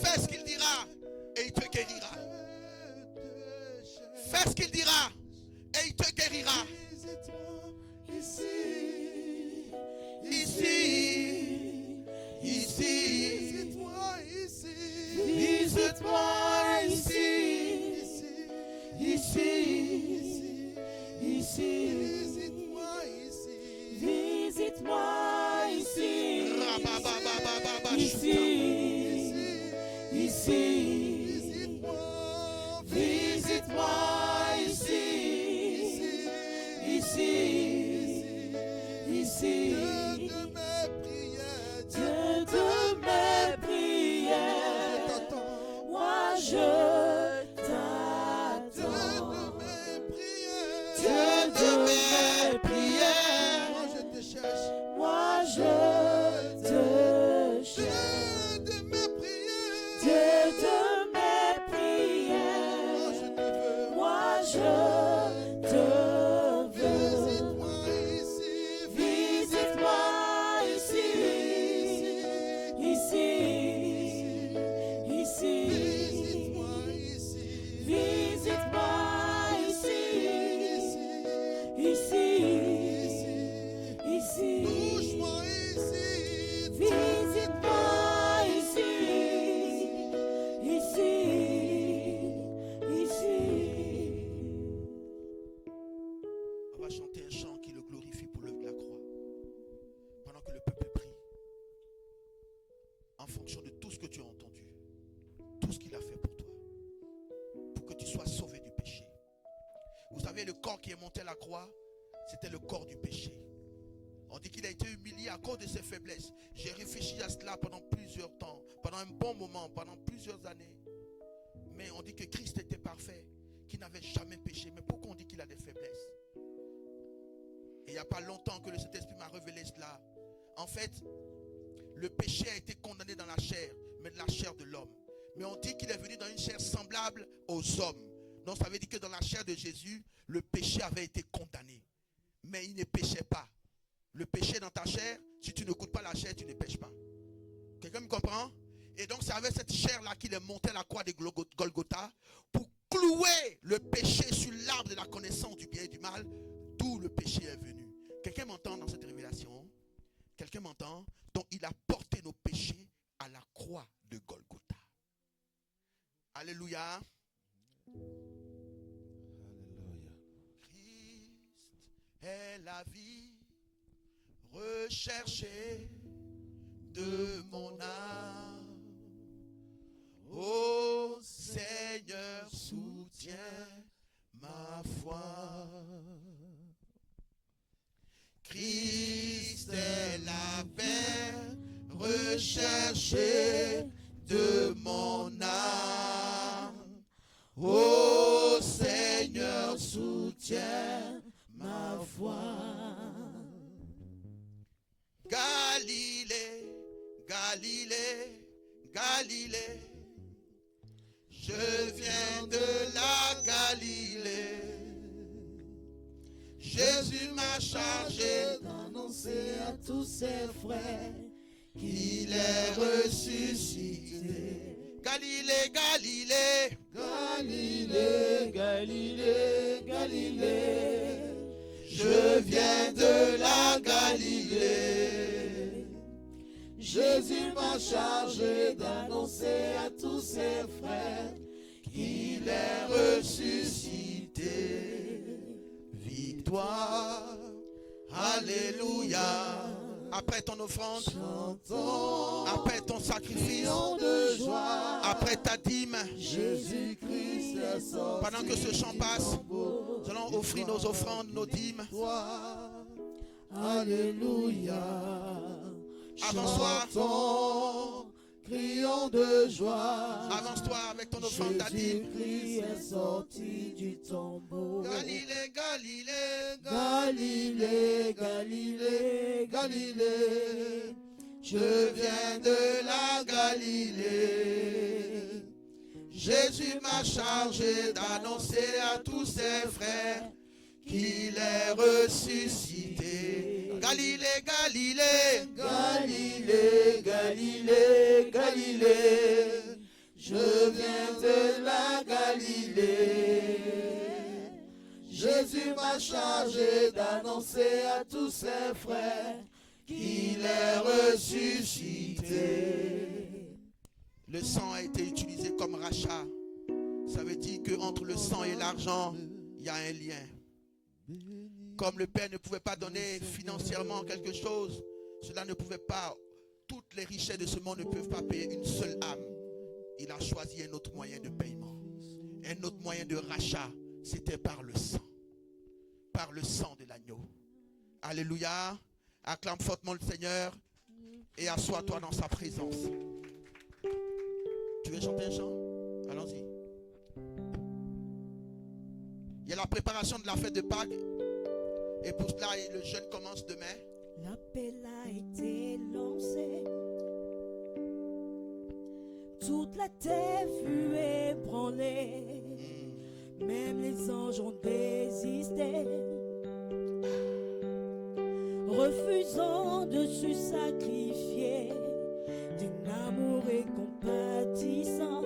Fais ce qu'il dira et il te guérira. Fais ce qu'il dira et il te guérira. Ici, visite-moi ici, visite-moi ici, Dieu de mes prières, moi je t'attends. Dieu de mes prières, moi je te cherche. Dieu de mes prières, moi je te veux. Visite-moi On va chanter un chant qui le glorifie pour l'œuvre de la croix. Pendant que le peuple prie. En fonction de tout ce que tu as entendu. Tout ce qu'il a fait pour toi. Pour que tu sois sauvé du péché. Vous savez, le corps qui est monté à la croix, c'était le corps du péché. On dit qu'il a été humilié à cause de ses faiblesses. J'ai réfléchi à cela pendant plusieurs temps, pendant un bon moment, pendant plusieurs années. Mais on dit que Christ était parfait, qu'il n'avait jamais péché. Mais pourquoi on dit qu'il a des faiblesses? Et il n'y a pas longtemps que le Saint-Esprit m'a révélé cela. En fait, le péché a été condamné dans la chair, mais de la chair de l'homme. Mais on dit qu'il est venu dans une chair semblable aux hommes. Donc ça veut dire que dans la chair de Jésus, le péché avait été condamné. Mais il ne péchait pas. Le péché dans ta chair, si tu ne goûtes pas la chair, tu ne pêches pas. Quelqu'un me comprend? Et donc c'est avec cette chair-là qu'il est monté à la croix de Golgotha pour clouer le péché sur l'arbre de la connaissance du bien et du mal, d'où le péché est venu. Quelqu'un m'entend dans cette révélation? Quelqu'un m'entend? Donc il a porté nos péchés à la croix de Golgotha. Alléluia. Christ est la vie recherchée de mon âme. Ô Seigneur, soutiens ma foi. Christ est la paix recherchée de mon âme. Ô Seigneur, soutiens ma foi. Galilée, Galilée, Galilée, je viens de la Galilée. Jésus m'a chargé d'annoncer à tous ses frères qu'il est ressuscité. Galilée, Galilée, Galilée, Galilée, Galilée, je viens de la Galilée. Jésus m'a chargé d'annoncer à tous ses frères qu'il est ressuscité. Victoire, alléluia, après ton offrande, chantons, après ton sacrifice, crions de joie. après ta dîme. Jésus-Christ est sorti. Pendant que ce chant passe, nous allons offrir nos offrandes, nos dîmes. Alléluia. Avance-toi. Chantons, crions de joie. Avance-toi avec ton offrande, ta dîme. Jésus-Christ est sorti du tombeau. Galilée, Galilée, Galilée, Galilée, Galilée. Je viens de la Galilée. Jésus m'a chargé d'annoncer à tous ses frères qu'il est ressuscité. Galilée, Galilée, Galilée, Galilée, Galilée. Je viens de la Galilée. Jésus m'a chargé d'annoncer à tous ses frères qu'il est ressuscité. Le sang a été utilisé comme rachat. Ça veut dire qu'entre le sang et l'argent, il y a un lien. Comme le Père ne pouvait pas donner financièrement quelque chose, cela ne pouvait pas, toutes les richesses de ce monde ne peuvent pas payer une seule âme. Il a choisi un autre moyen de paiement. Un autre moyen de rachat, c'était par le sang. Par le sang de l'agneau. Alléluia. Acclame fortement le Seigneur et assois-toi dans sa présence. Tu veux chanter un chant? Allons-y. Il y a la préparation de la fête de Pâques. Et pour cela, le jeûne commence demain. L'appel a été lancé. Toute la terre fut ébranlée. Même les anges ont désisté, refusant de se sacrifier d'un amour et compatissant.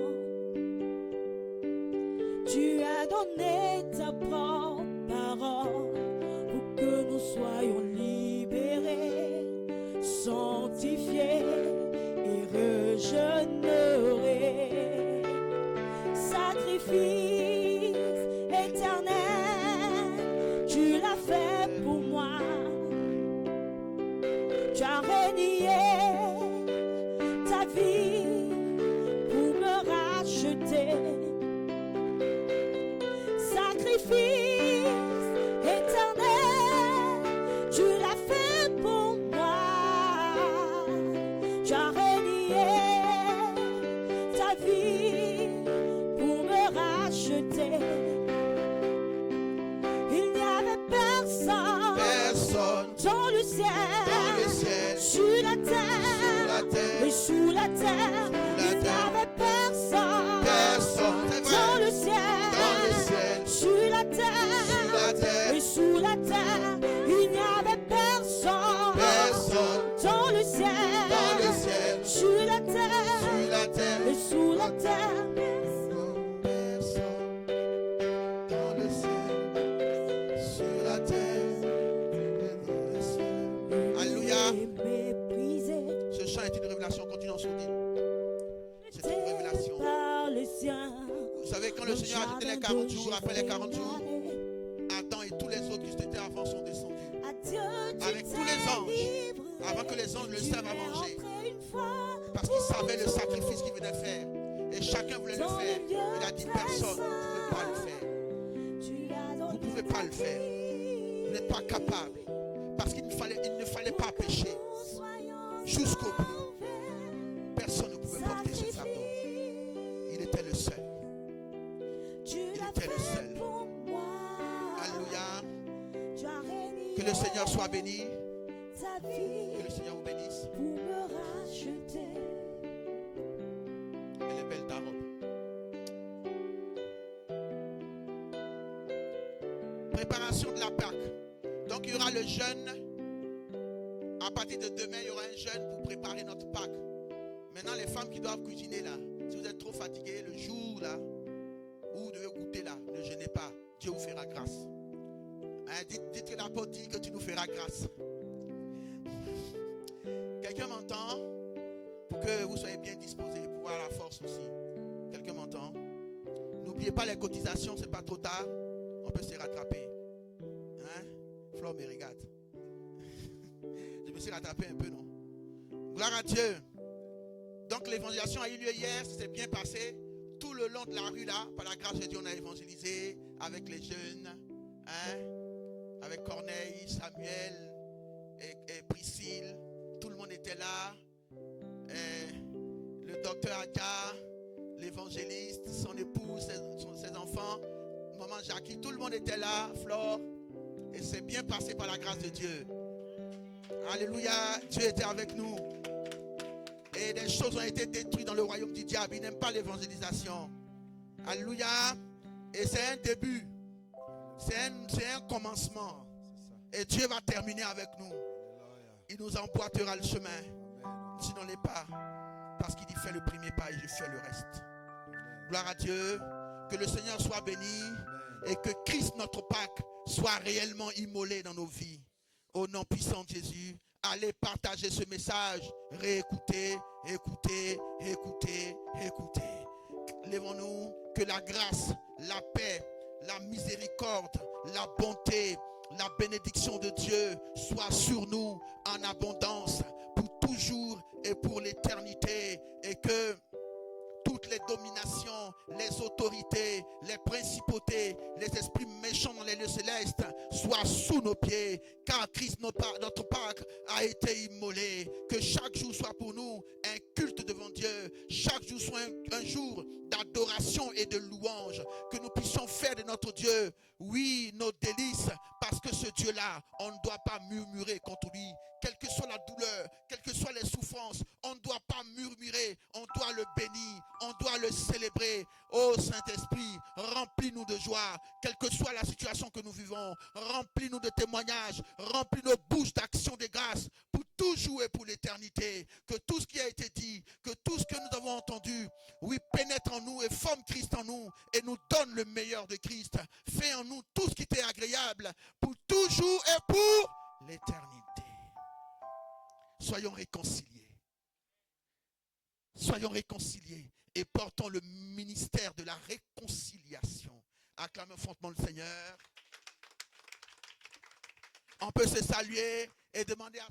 Tu as donné ta propre parole pour que nous soyons libérés, sanctifiés et régénérés. Sacrifice éternel, tu l'as fait pour moi. Tu as renié ta vie pour me racheter. Sacrifice éternel, tu l'as fait pour moi. Tu as renié ta vie pour me racheter. Il n'y avait personne, dans le ciel, sur la terre, et sous la terre. Il n'y avait personne, dans le ciel, sur la terre, et sous la terre. Il n'y avait personne, dans le ciel, sur la terre, et sous la terre. Ce chant est une révélation. Continuons sur dit. C'est une révélation. Vous savez, quand le Seigneur a jeté les 40 jours, après les 40 jours, Adam et tous les autres qui étaient avant sont descendus. Avec tous les anges, avant que les anges le servent à manger. Parce qu'ils savaient le sacrifice qu'ils venaient faire. Et chacun voulait le faire. Il a dit personne, vous ne pouvez pas le faire. Vous ne pouvez pas le faire. Vous n'êtes pas capable. Parce qu'il ne fallait pas pécher. Jusqu'au bout. Personne ne pouvait porter ce fardeau. Il était le seul. Il était le seul. Alléluia. Que le Seigneur soit béni. Que le Seigneur vous bénisse. Elle est belle ta robe. Préparation de la Pâque. Donc il y aura le jeûne. À partir de demain, il y aura un jeûne pour préparer notre Pâque. Maintenant, les femmes qui doivent cuisiner là, si vous êtes trop fatigués, le jour là, où vous devez goûter là, ne jeûnez pas. Dieu vous fera grâce. Hein, dites que l'apôtre dit que tu nous feras grâce. Quelqu'un m'entend? Pour que vous soyez bien disposés, pour avoir la force aussi. Quelqu'un m'entend? N'oubliez pas les cotisations, c'est pas trop tard. On peut se rattraper. Hein? Flo me regarde. Je me suis rattraper un peu, non? Gloire à Dieu. Donc l'évangélisation a eu lieu hier, c'était bien passé. Tout le long de la rue là, par la grâce de Dieu, on a évangélisé avec les jeunes, avec Corneille, Samuel et Priscille. Tout le monde était là. Le docteur Aka, l'évangéliste, son épouse, ses enfants, maman Jackie, tout le monde était là, Flore. Et c'est bien passé par la grâce de Dieu. Alléluia, Dieu était avec nous. Et des choses ont été détruites dans le royaume du diable. Il n'aime pas l'évangélisation. Alléluia. Et c'est un début. C'est un commencement. Et Dieu va terminer avec nous. Il nous emboîtera le chemin. Sinon les pas. Parce qu'il dit fais le premier pas et je fais le reste. Gloire à Dieu. Que le Seigneur soit béni. Et que Christ notre Pâque soit réellement immolé dans nos vies. Au nom puissant de Jésus. Allez partager ce message. Réécoutez, écoutez, écoutez, écoutez. Lèvons-nous, que la grâce, la paix, la miséricorde, la bonté, la bénédiction de Dieu soit sur nous en abondance pour toujours et pour l'éternité. Et que toutes les dominations, les autorités, les principautés, les esprits méchants dans les lieux célestes soient sous nos pieds, car Christ, notre Pâque, a été immolé. Que chaque jour soit pour nous un culte devant Dieu, chaque jour soit un jour d'adoration et de louange, que nous puissions faire de notre Dieu, oui, nos délices, parce que ce Dieu-là, on ne doit pas murmurer contre lui. Quelle que soit la douleur, quelles que soient les souffrances, on ne doit pas murmurer, on doit le bénir, on doit le célébrer. Oh Saint-Esprit, remplis-nous de joie, quelle que soit la situation que nous vivons, remplis-nous de témoignages, remplis nos bouches d'actions de grâce pour toujours et pour l'éternité. Que tout ce qui a été dit, que tout ce que nous avons entendu, oui, pénètre en nous et forme Christ en nous et nous donne le meilleur de Christ. Fais en nous tout ce qui t'est agréable pour toujours et pour l'éternité. Soyons réconciliés. Soyons réconciliés et portons le ministère de la réconciliation. Acclamons fortement le Seigneur. On peut se saluer et demander à